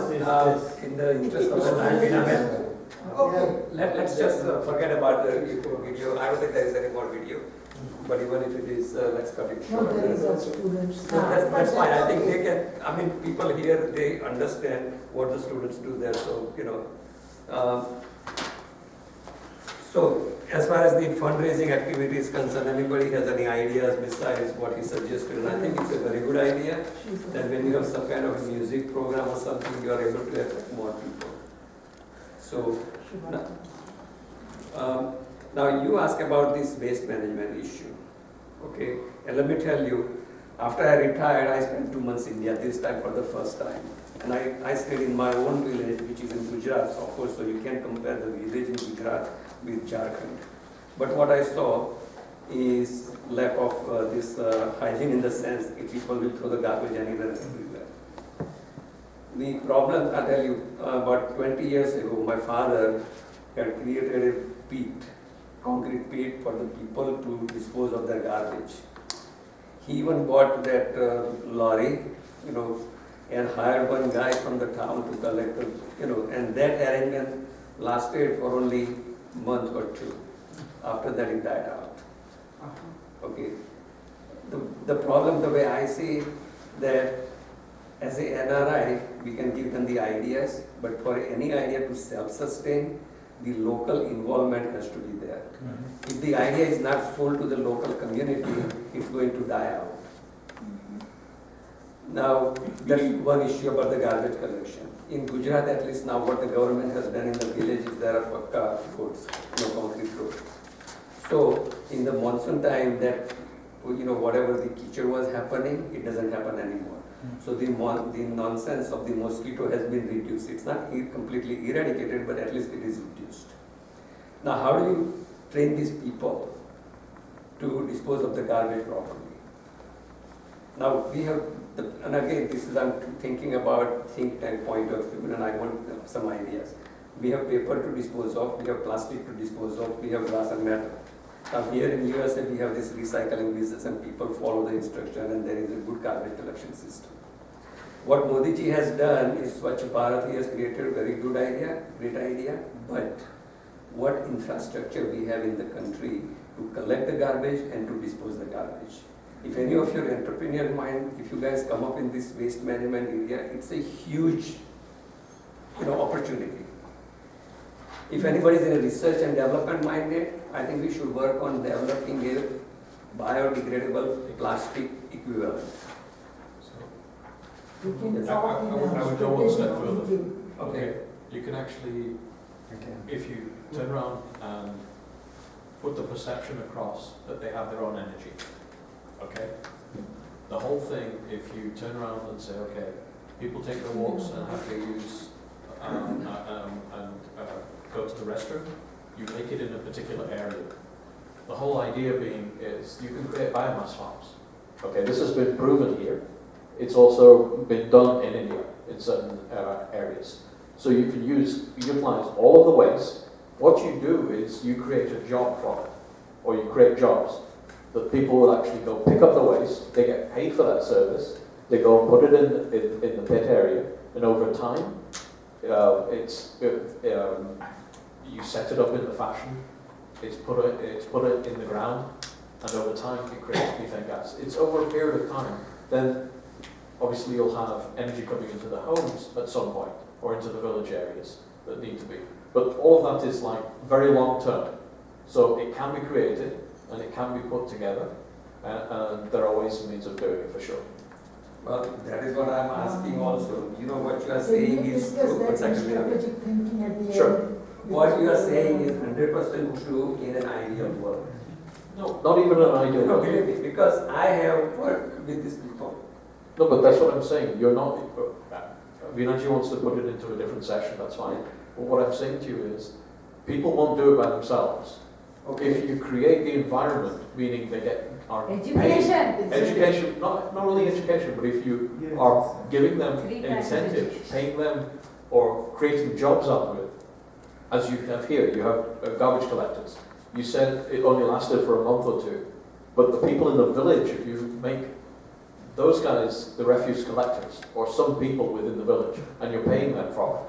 in the interest of the time. Okay. Let's just forget about the video. I don't think there is any more video. But even if it is, let's cut it No, short. there is a students. That's fine. I think they can, I mean, people here, they understand what the students do there. So, so as far as the fundraising activity is concerned, anybody has any ideas besides what he suggested? And I think it's a very good idea that when you have some kind of music program or something, you are able to attract more people. So, now you ask about this waste management issue, okay? And let me tell you, after I retired, I spent 2 months in India, this time for the first time. And I stayed in my own village, which is in Gujarat, so of course, so you can't compare the village in Gujarat with Jharkhand. But what I saw is lack of this hygiene in the sense that people will throw the garbage anywhere and everywhere. The problem, I'll tell you, about 20 years ago, my father had created a pit, concrete pit for the people to dispose of their garbage. He even bought that lorry, and hired one guy from the town to collect the, and that arrangement lasted for only a month or two. After that it died out. Okay. The problem, the way I see that as a NRI, we can give them the ideas, but for any idea to self-sustain, the local involvement has to be there. If the idea is not sold to the local community, it's going to die out. Now, that's one issue about the garbage collection. In Gujarat, at least now, what the government has done in the villages, there are pakka roads, no concrete roads. So, in the monsoon time, that whatever the kitchen was happening, it doesn't happen anymore. So the nonsense of the mosquito has been reduced. It's not completely eradicated, but at least it is reduced. Now, how do you train these people to dispose of the garbage properly? Now, we have, and again, this is, I'm thinking about think tank point of view, and I want some ideas. We have paper to dispose of, we have plastic to dispose of, we have glass and metal. Now, here in USA, we have this recycling business, and people follow the instruction, and there is a good garbage collection system. What Modi ji has done is Swachh Bharat. He has created a very good idea, great idea, but what infrastructure we have in the country to collect the garbage and to dispose the garbage. If any of your entrepreneur mind, if you guys come up in this waste management area, it's a huge, opportunity. If anybody is in a research and development minded, I think we should work on developing a biodegradable plastic equivalent. We can Yes. talk in I would a go one step strategic further. thinking. Okay. You can actually, Okay. if you turn around and put the perception across that they have their own energy, okay? The whole thing, if you turn around and say, okay, people take their walks and have to use, go to the restroom, you make it in a particular area. The whole idea being is you can create biomass farms. Okay, this has been proven here. It's also been done in India in certain areas. So you can utilize all of the waste. What you do is you create a job from it, or you create jobs that people will actually go pick up the waste. They get paid for that service. They go and put it in the pit area, and over time, you set it up in the fashion. It's put it in the ground, and over time it creates methane gas. It's over a period of time. Then obviously you'll have energy coming into the homes at some point, or into the village areas that need to be. But all of that is like very long term. So it can be created, and it can be put together, and there are ways and means of doing it for sure. Well, that is what I'm asking also. What you are Can saying we is discuss true. that One in second, strategic thinking at the Sure. end? What you are saying is 100% true in an ideal world. No, not even an ideal. No, believe me, because I have worked with these people. No, but that's what I'm saying. You're not. Vinaji wants to put it into a different session. That's fine. But what I'm saying to you is, people won't do it by themselves. Okay. If you create the environment, meaning they are Education. education, not only education, but if you are giving them Three times incentive, education. paying them, or creating jobs out of it, as you have here, you have garbage collectors. You said it only lasted for a month or two, but the people in the village, if you make those guys the refuse collectors, or some people within the village, and you're paying them for it,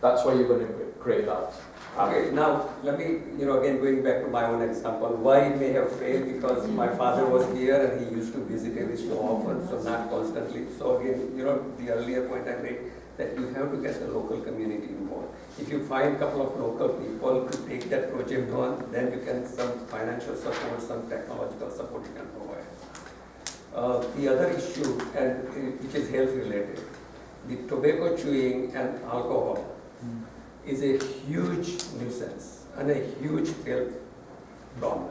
that's where you're going to create that. Okay, now let me, again going back to my own example, why it may have failed, because my father was here and he used to visit it so often, so not constantly. So again, the earlier point I made, that you have to get the local community involved. If you find a couple of local people to take that project on, then you can some financial support, some technological support you can provide. The other issue, and which is health related, the tobacco chewing and alcohol is a huge nuisance and a huge health problem.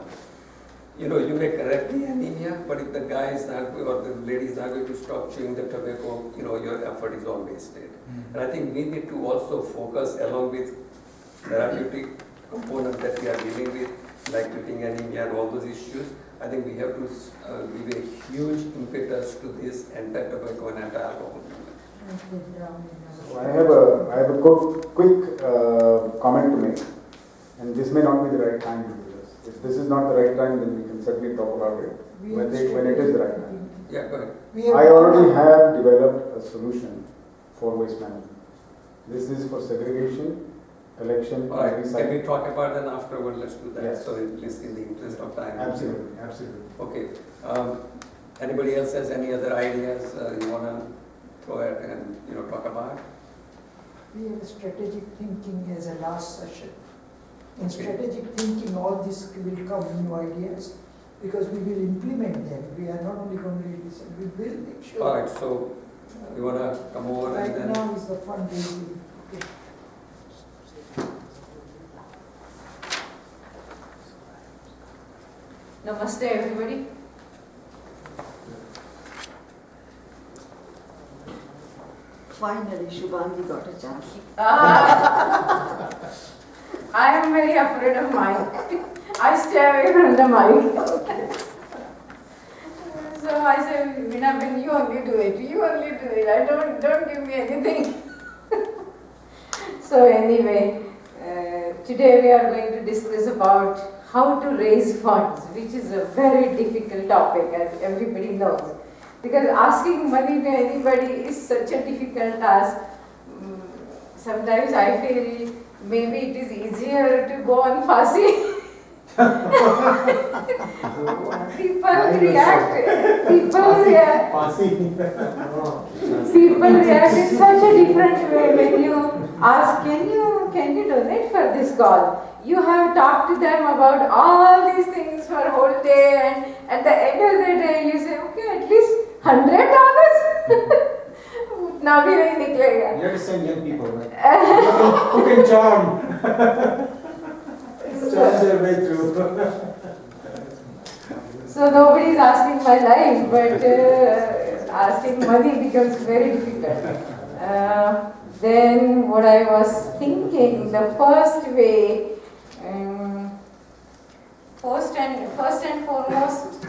You may correct the anemia, but if the guy is not, or the lady is not going to stop chewing the tobacco, your effort is all wasted. And I think we need to also focus along with therapeutic component that we are dealing with, like treating anemia and all those issues. I think we have to give a huge impetus to this anti-tobacco and anti-alcohol movement. So I have a quick comment to make, and this may not be the right time to do this. If this is not the right time, then we can certainly talk about it when it is the right time. Yeah, go ahead. I already have developed a solution for waste management. This is for segregation, collection, All right, and can we recycling. talk about that afterward? Let's do that. Yes. So at least in the interest of time. Absolutely, absolutely. Okay. Anybody else has any other ideas you want to throw at and talk about? We have strategic thinking as a last session. In strategic thinking, all this will come new ideas because we will implement them. We are not only going to listen, we will make sure. All right, so you want to come over and Right then? now is the fundraising. Okay. Namaste, everybody. Finally, Shubhangi got a chance. I am very afraid of mic. I stay away from the mic. So I say, Veena, you only do it. You only do it. Don't give me anything. So anyway, today we are going to discuss about how to raise funds, which is a very difficult topic, as everybody knows. Because asking money to anybody is such a difficult task. Sometimes I feel maybe it is easier to go on fasting People react. People react in such a different way when you ask, can you donate for this call? You have talked to them about all these things for a whole day, and at the end of the day you say, okay, at least $100? Now भी नहीं निकलेगा. You have to send young people, right? Who can charm? Charm their way through. So nobody is asking my life, but asking money becomes very difficult. Then what I was thinking, the first way, first and foremost,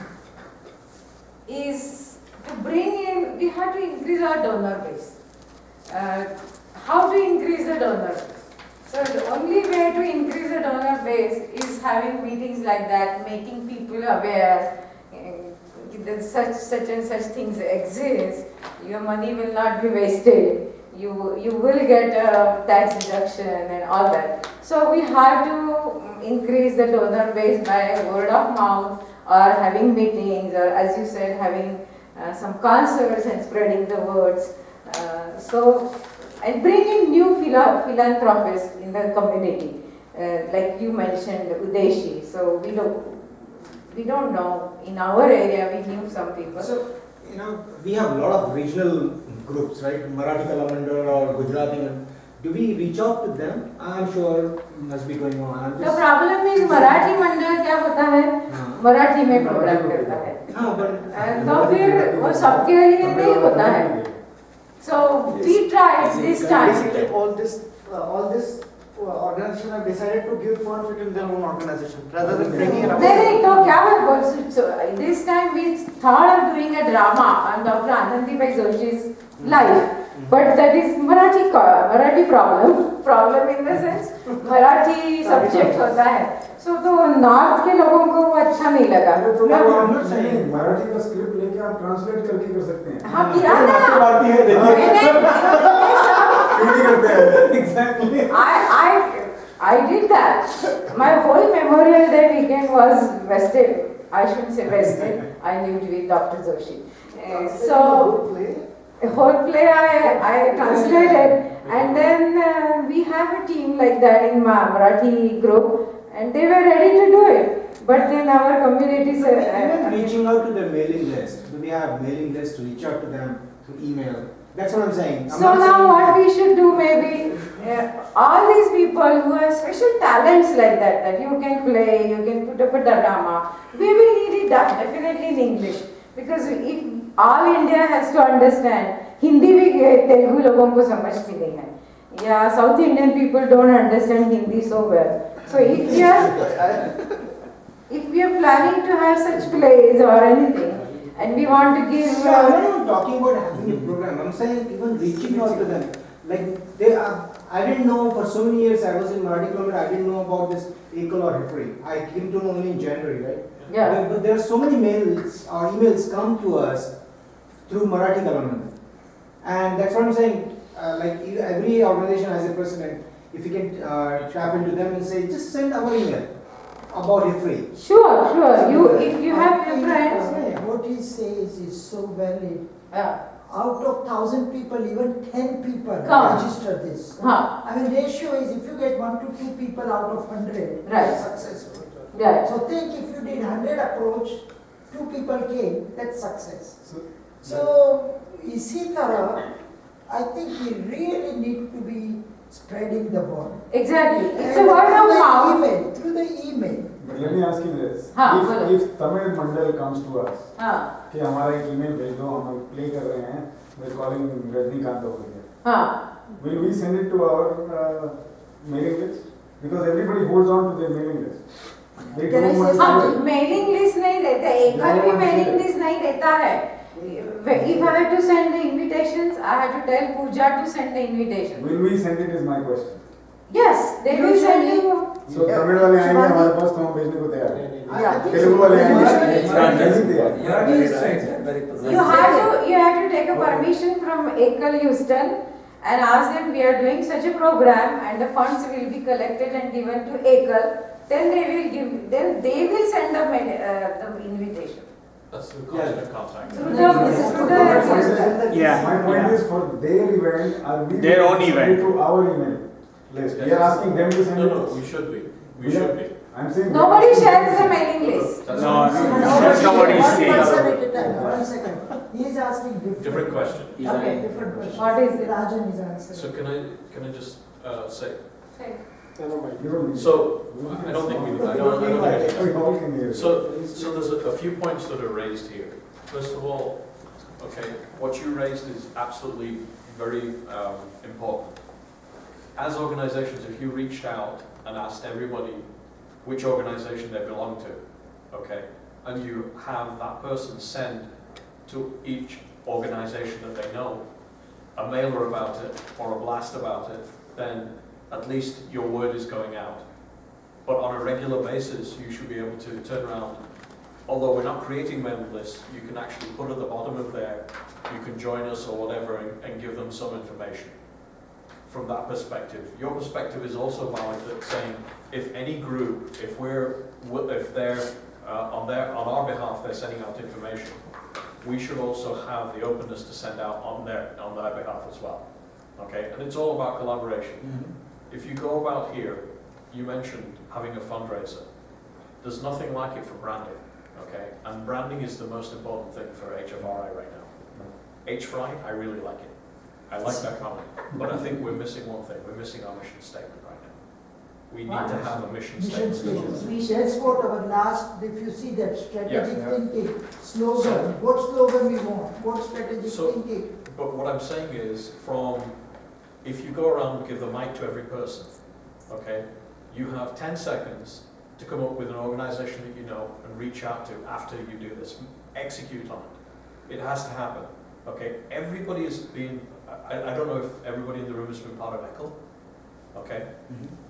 is to bring in, we have to increase our donor base. How to increase the donor base? So the only way to increase the donor base is having meetings like that, making people aware that such and such things exist. Your money will not be wasted. You will get a tax deduction and all that. So we have to increase the donor base by word of mouth, or having meetings, or as you said, having some concerts and spreading the words. And bringing new philanthropists in the community, like you mentioned, Udeshi. So we don't know. In our area, we knew some people. So, we have a lot of regional groups, right? Marathi Kalamandar or Gujarati. Do we reach out to them? I'm sure must be going on. The problem is Marathi मंडल क्या होता है? मराठी में programme करता है. तो फिर वो सबके लिए नहीं होता है. So we tried this time. Basically, all this organization have decided to give funds within their own organization rather than bringing it up. नहीं तो क्या है? So this time we thought of doing a drama on Dr. Anandibai Joshi's life, but that is Marathi problem in the sense Marathi subject होता है. So तो north के लोगों को वो अच्छा नहीं लगा. मराठी का स्क्रिप्ट लेके आप ट्रांसलेट करके कर सकते हैं. हाँ किया ना. Exactly. I did that. My whole Memorial Day weekend was vested. I shouldn't say vested. I lived with Dr. Joshi. So a whole play I translated, and then we have a team like that in Marathi group, and they were ready to do it. But then our communities even reaching out to their mailing list. Do we have mailing list to reach out to them through email? That's what I'm saying. So now what we should do, maybe all these people who have special talents like that you can play, you can put up a drama, we will need it definitely in English, because if all India has to understand, Hindi भी तेलुगु लोगों को समझती नहीं है, या South Indian people don't understand Hindi so well. So if we are planning to have such plays or anything, and we want to give. So I'm not talking about having a program. I'm saying even reaching out to them. Like I didn't know for so many years. I was in Marathi Kalamandar. I didn't know about this Ekal or HFRI. I came to know only in January, right? Yeah. But there are so many mails or emails come to us through Marathi Kalamandar, and that's what I'm saying. Like every organization has a president. If you can tap into them and say, just send our email about HFRI. Sure. If you have your friends. What he says is so valid. Yeah. Out of 1,000 people, even 10 people register this. I mean, ratio is if you get 1 to 2 people out of 100, right, successful. Right. So think if you did 100 approach, 2 people came, that's success. So इसी तरह, I think we really need to be spreading the word. Exactly. It's a word of mouth. Through the email. But let me ask you this. If Tamil Mandal comes to us, कि हमारा एक email भेज दो, हम play कर रहे हैं, we're calling Rajnikant over here. Will we send it to our mailing list? Because everybody holds on to their mailing list. Mailing list नहीं देता, एकल भी mailing list नहीं देता है. If I had to send the invitations, I had to tell Pooja to send the invitation. Will we send it is my question. Yes, they will send you. So Tamil वाले आएंगे हमारे पास तो हम भेजने को तैयार हैं. तेलुगु वाले आएंगे You have to take a permission from Ekal Houston and ask them we are doing such a program and the funds will be collected and given to Ekal then they will send the invitation. That's the constant contact. Through the Yeah. My point is for their event, are we Their own send it event. to our email list? We Yes. are asking them to send No, it. no, we should be. We should be. I'm saying. Nobody shares the mailing list. That's No, what I'm no, saying. that's not what he's One saying. person at a time, 1 second. He is asking Different question. He's Okay, right. different question. What is it? Rajan is answering. So can I just say, You don't need so I don't think we need, I don't think it. We all can hear it. So there's a few points that are raised here. First of all, okay, what you raised is absolutely very important. As organizations, if you reached out and asked everybody which organization they belong to, okay, and you have that person send to each organization that they know a mailer about it or a blast about it, then at least your word is going out. But on a regular basis, you should be able to turn around. Although we're not creating mailing lists, you can actually put at the bottom of there, you can join us or whatever and give them some information. From that perspective, your perspective is also valid that saying if any group, if they're on our behalf, they're sending out information, we should also have the openness to send out on their behalf as well. Okay, and it's all about collaboration. If you go about here, you mentioned having a fundraiser. There's nothing like it for branding. Okay, and branding is the most important thing for HFRI right now. HFRI, I really like it. I like that comment. But I think we're missing one thing. We're missing our mission statement right now. We need to have a mission Mission statement. statement. That's what our last, if you see that strategic Yeah. thinking, slogan, what slogan we want, what strategic So- thinking. But what I'm saying is, if you go around and give the mic to every person, okay, you have 10 seconds to come up with an organization that you know and reach out to after you do this. Execute on it. It has to happen. Okay, everybody has been, I don't know if everybody in the room has been part of ECHL. Okay,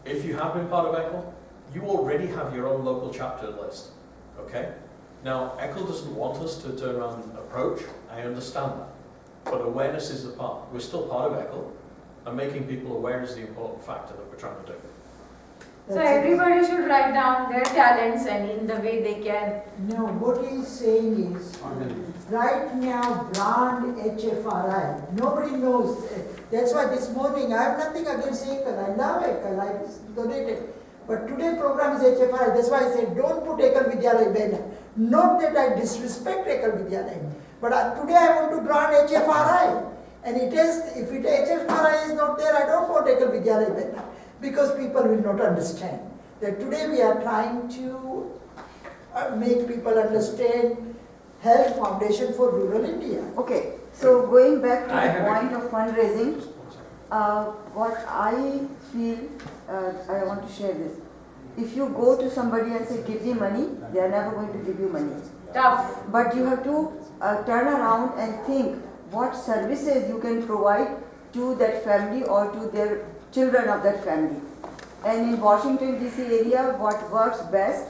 if you have been part of ECHL, you already have your own local chapter list. Okay, now ECHL doesn't want us to turn around and approach, I understand that. But awareness is the part. We're still part of ECHL, and making people aware is the important factor that we're trying to do. So everybody should write down their talents and in the way they can. No, what he is saying is, right now brand HFRI, nobody knows. That's why this morning, I have nothing against ECHL, I love ECHL, I donated. But today program is HFRI, that's why I said don't put ECHL Vidyalaya banner. Not that I disrespect ECHL Vidyalaya, but today I want to brand HFRI. And it is, if HFRI is not there, I don't want ECHL Vidyalaya banner. Because people will not understand. That today we are trying to make people understand Health Foundation for Rural India. Okay, so going back to I the have point of fundraising, what I feel, I want to share this. If you go to somebody and say, give me money, they are never going to give you money. Tough. But you have to turn around and think what services you can provide to that family or to their children of that family. And in Washington DC area, what works best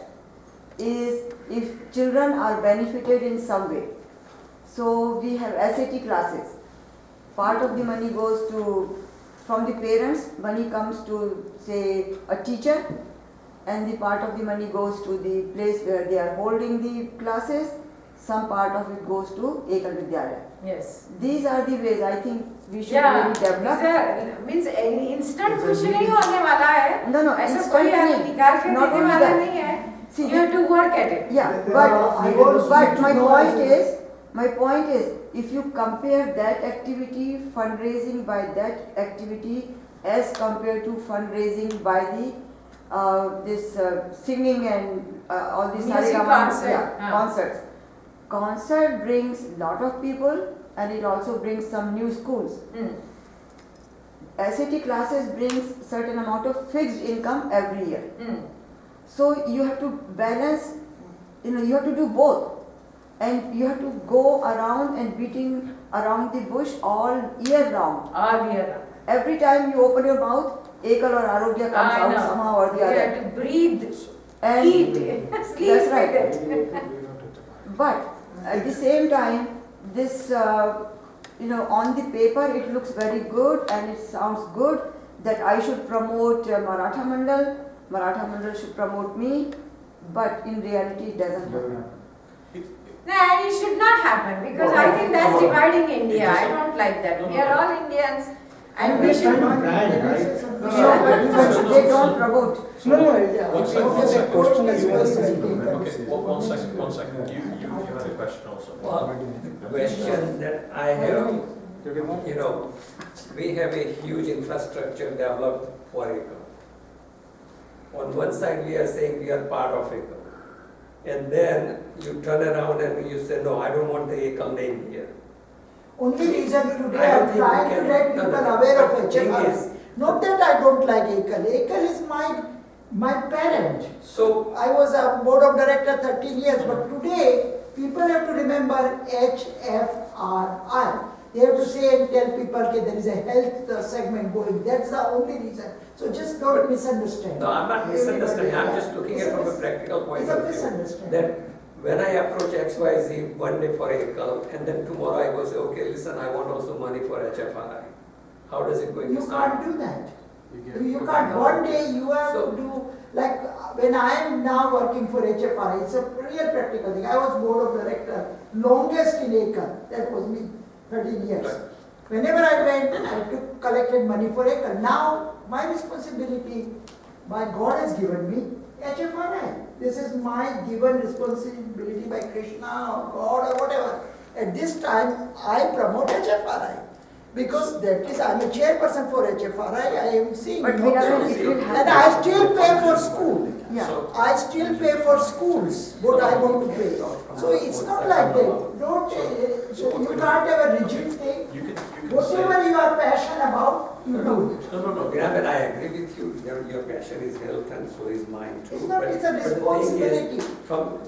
is if children are benefited in some way. So we have SAT classes. Part of the money goes to, from the parents, money comes to say a teacher, and the part of the money goes to the place where they are holding the classes. Some part of it goes to ECHL Vidyalaya. Yes. These are the ways I think we should Yeah. really develop. Means instant कुछ नहीं होने वाला है. No, no, ऐसा instant कोई नहीं. निकाल के Not देने only वाला that. नहीं है. See, You have to work at it. Yeah, But my point is, if you compare that activity, fundraising by that activity, as compared to fundraising by the this singing and all these Music concert. concerts. Concert brings lot of people and it also brings some new schools. SAT classes brings certain amount of fixed income every year. So you have to balance, you have to do both. And you have to go around and beating around the bush all year round. All year. Every time you open your mouth, ECHL or Arogya comes I out know. somehow or the You other. have to breathe, And eat, sleep that's right. with it. But at the same time, this, on the paper it looks very good and it sounds good that I should promote Maratha Mandal Maratha Mandal should promote me, but in reality it doesn't happen. No, and it should not happen because I think that's dividing India. I don't like that. We are all Indians and we should not. But they don't promote. No, One second. question is Okay, one second. You had a question also. Well, the question that I have, we have a huge infrastructure developed for ECO. On one side, we are saying we are part of ECO. And then you turn around and you say, no, I don't want the ECO name here. Only reason today I don't I'm think trying we to can- let no, people no, aware but of the thing HFRI. is- Not that I don't like ECAL. ECAL is my parent. So, I was a board of director 13 years, but today people have to remember HFRI. They have to say and tell people that there is a health segment going. That's the only reason. So just don't misunderstand. no, I'm not misunderstanding. I'm just looking at it from a practical point It's a of view. misunderstanding. That when I approach XYZ one day for ECO, and then tomorrow I go say, okay, listen, I want also money for HFRI. How does it going to You sound? can't do that. You can't. One day you have to do, like when I am now working for HFRI, it's a real practical thing. I was board of director, longest in ACRE, that was me, 13 years. Right. Whenever I went, I collected money for ACRE. Now, my responsibility, my God has given me HFRI. This is my given responsibility by Krishna or God or whatever. At this time, I promote HFRI. Because that is, I'm a chairperson for HFRI, I am seeing. But no Veeravan, benefit. it will And happen. I still pay for school. Yeah. I still pay for schools, what I want to pay. So it's not like that. Don't, so you can't have a rigid thing. You can say. Whatever you are passionate about, you do it. No. But I agree with you. Your passion is health and so is mine too. It's not, But- it's a but the thing is, responsibility.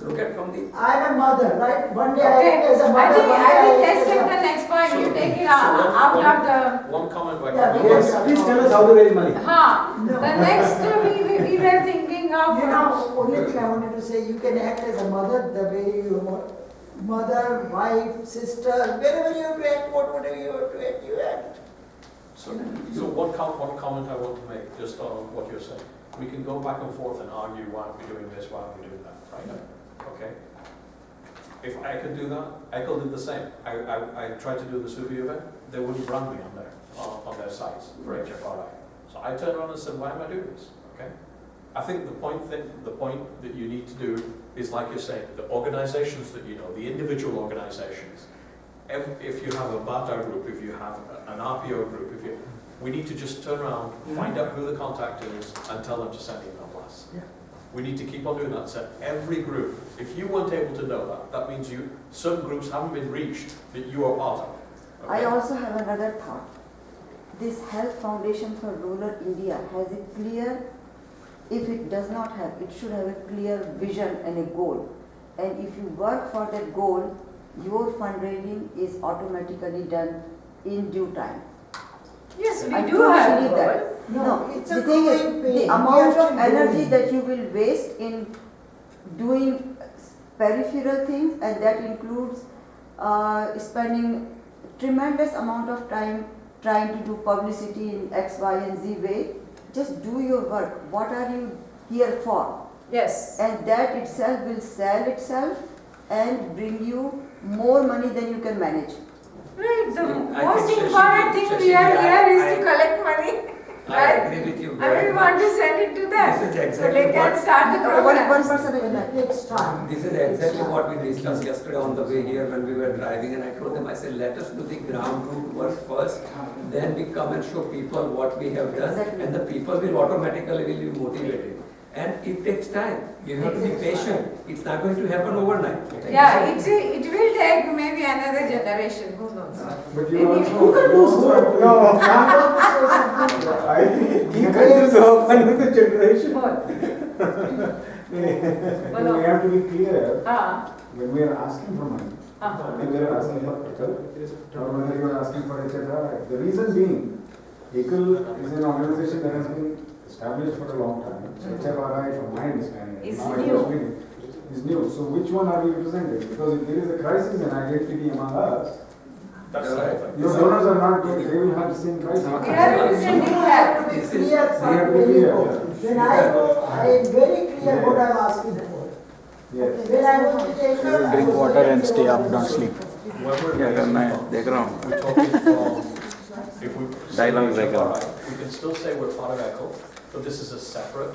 Look at from the I'm a mother, right? One day I Okay, act as a I mother, think one day I act let's as take a... the next point. You So- take it so out of the. One comment by Yeah, Kapil. Yes, please tell us how to raise money. The next we were thinking of. You know, only thing I wanted to say, you can act as a mother the way you want. Mother, wife, sister, wherever you have to act, whatever you have to act, you act. So one comment I want to make just on what you're saying. We can go back and forth and argue why we're doing this, why we're doing that, right? Okay? If I could do that, I could do the same. I tried to do the Sufi event, they wouldn't run me on their sites for HFRI. So I turned around and said, why am I doing this? Okay? I think the point that you need to do is, like you're saying, the organizations that you know, the individual organizations. If you have a BATA group, if you have an RPO group, we need to just turn around, find out who the contact is, and tell them to send email blasts. Yeah. We need to keep on doing that. So every group, if you weren't able to know that, that means certain groups haven't been reached that you are part of. Okay? I also have another thought. This Health Foundation for Rural India has a clear, if it does not have, it should have a clear vision and a goal. And if you work for that goal, your fundraising is automatically done in due time. Yes, we I do truly have believe goal. that. No, it's a the thing is, growing pain. the We amount are of still energy growing. that you will waste in doing peripheral things, and that includes spending tremendous amount of time trying to do publicity in X, Y, and Z way. Just do your work. What are you here for? Yes. And that itself will sell itself and bring you more money than you can manage. Right, the I most think important thing we are Shashi, here is I- to collect money. I Right? agree with you And very we much. want to send it to them. This is So exactly they can what- start the One program. person at a It time. takes time. This is exactly what we discussed yesterday on the way here when we were driving, and I told them, I said, let us do the ground root work first, then we come and show people what we have done, Exactly. and the people will automatically be motivated. And it takes time. You have to be patient. It's not going to happen overnight. Yeah, it will take maybe another generation, who knows? But you Maybe. also have I think you can use open with the generation. What? we have to be clear when we are asking for money. When we are asking for HFRI, or whether you are asking for HFRI. The reason being, ECL is an organization that has been established for a long time. HFRI, from my understanding, Is my new. first meeting, is new. So which one are we representing? Because if there is a crisis in identity among us, That's the whole thing. Your donors are not going, they will have the same price. We are representing health. Clear, We have to be clear, When I go, I am very clear what I'm asking for. Yes. When I go to take You will drink water and stay up, don't sleep. When we're Yeah, talking my from- background. We're talking from, if we say Dialogue HFRI, background. we can still say we're part of ECHO, but this is a separate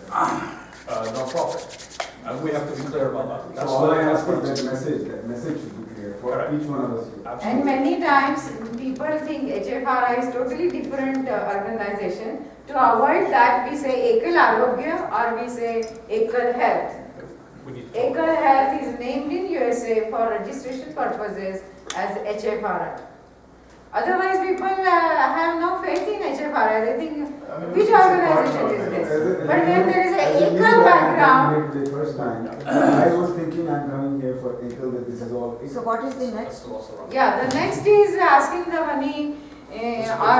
non-profit. And we have to be clear about that. So That's all what I I ask is that message should be clear for Correct. each one of us here. And Absolutely. many times people think HFRI is totally different organization. To avoid that, we say Ekal Arogya or we say Ekal Health. We need to talk Ekal Health is named in USA for registration purposes as HFRI. Otherwise, people have no faith in HFRI. They think, which organization is this? But when there is an Ekal background, The first time, I was thinking I'm coming here for Ekal, that this is all. So what is the That's next? also wrong. yeah, the next is asking the money or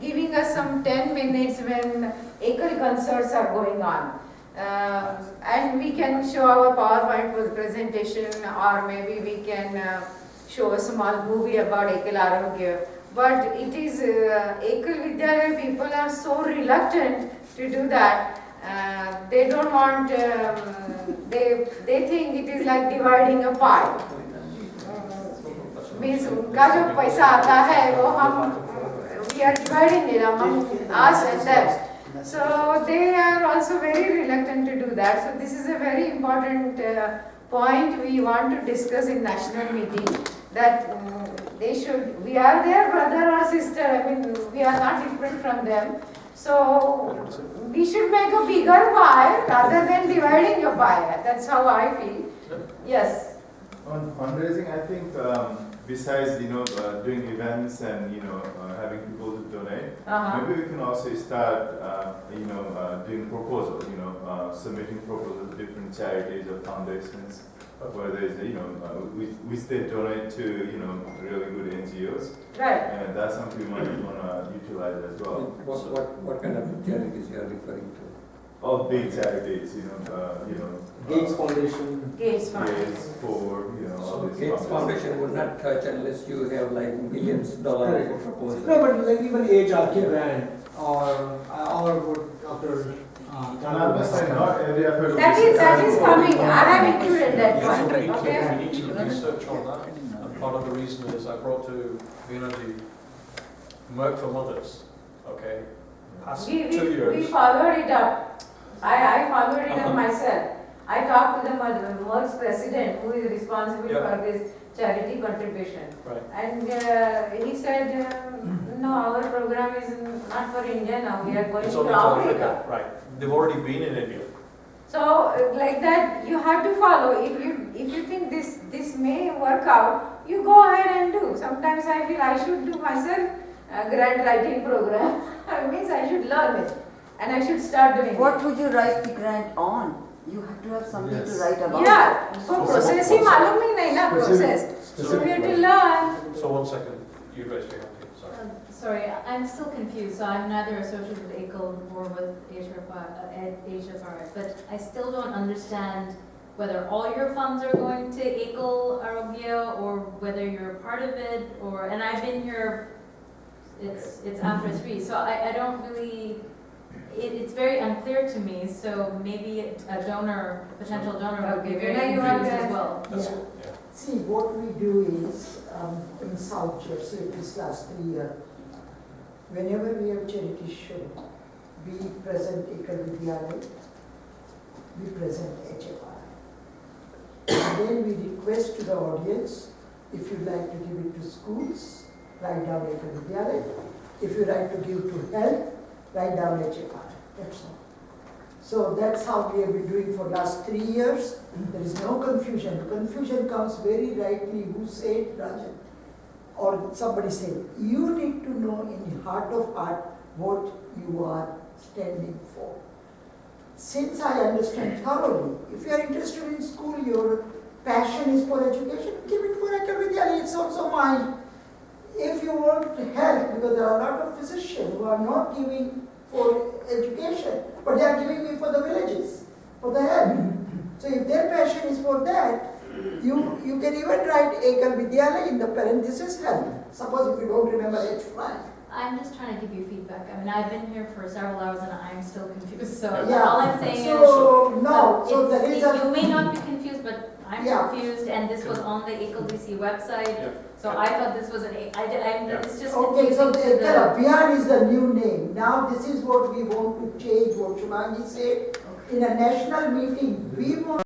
giving us some 10 minutes when Ekal concerts are going on. And we can show our PowerPoint presentation, or maybe we can show a small movie about Ekal Arogya. But it is Ekal Vidyalaya people are so reluctant to do that. They don't want. They think it is like dividing a pie. Means उनका जो पैसा आता है वो हम we are dividing it among us and them. So they are also very reluctant to do that. So this is a very important point we want to discuss in national meeting, that they should, we are their brother or sister, I mean we are not different from them. So we should make a bigger pie rather than dividing a pie. That's how I feel. Yes. On fundraising, I think besides doing events and having people to donate, maybe we can also start doing proposals. Submitting proposals to different charities or foundations, where there is which they donate to really good NGOs. Right. And that's something we might want to utilize as well. What kind of charities you are referring to? All big charities, Gates Foundation. Gates Foundation. Gates for all these Gates Foundation would not touch unless you have like millions of dollars for proposal. No, but like even HRK brand or what Dr. And I'm just saying, not every effort. That is coming. I have included that point. We Okay. need to research on that, and part of the reason is I brought to the work for mothers, okay? Past 2 We years. followed it up. I followed it up myself. I talked to the Merck's president who is responsible for this charity contribution. Right. And he said, no, our program is not for India now, we are going It's to only to Africa. Africa, right. They've already been in India. So like that, you have to follow. If you think this may work out, you go ahead and do. Sometimes I feel I should do myself a grant writing program. It means I should learn it. And I should start doing What it. would you write the grant on? You have to have something to write about. Yeah, so process ही मालूम ही नहीं ना process. So we have to learn. So 1 second, you raised your hand, sorry. Sorry, I'm still confused. So I'm neither associated with ACO nor with HFRI, but I still don't understand whether all your funds are going to ACO Arogya or whether you're a part of it, and I've been here, it's after 3, so I don't really, it's very unclear to me, so maybe a donor, a potential donor would be very confused as well. Yeah. See, what we do is, in South Jersey, this last 3 years, whenever we have charity show, we present Ekal Vidyalaya, we present HFRI. And then we request to the audience, if you'd like to give it to schools, write down Ekal Vidyalaya. If you like to give to health, write down HFRI. That's all. So that's how we have been doing for last 3 years. There is no confusion. The confusion comes very rightly. Who said, Rajan? Or somebody said, you need to know in the heart of heart what you are standing for. Since I understand thoroughly, if you are interested in school, your passion is for education, give it for Ekal Vidyalaya, it's also mine. If you want health, because there are a lot of physicians who are not giving for education, but they are giving me for the villages, for the health. So if their passion is for that, You can even write Ekal Vidyalaya in the parenthesis help. Suppose if you don't remember HFRI. I'm just trying to give you feedback. I mean, I've been here for several hours and I'm still confused, so Yeah. all I'm saying So, is. no, so it's- there is a. You may not be confused, but I'm Yeah. confused, and this was on the Ekal DC website, so I thought this was it's just Okay, so confusing the to Ekal Abhiyan is the new name. Now this is what we want to change, what Shubhangi said. In a national meeting, we want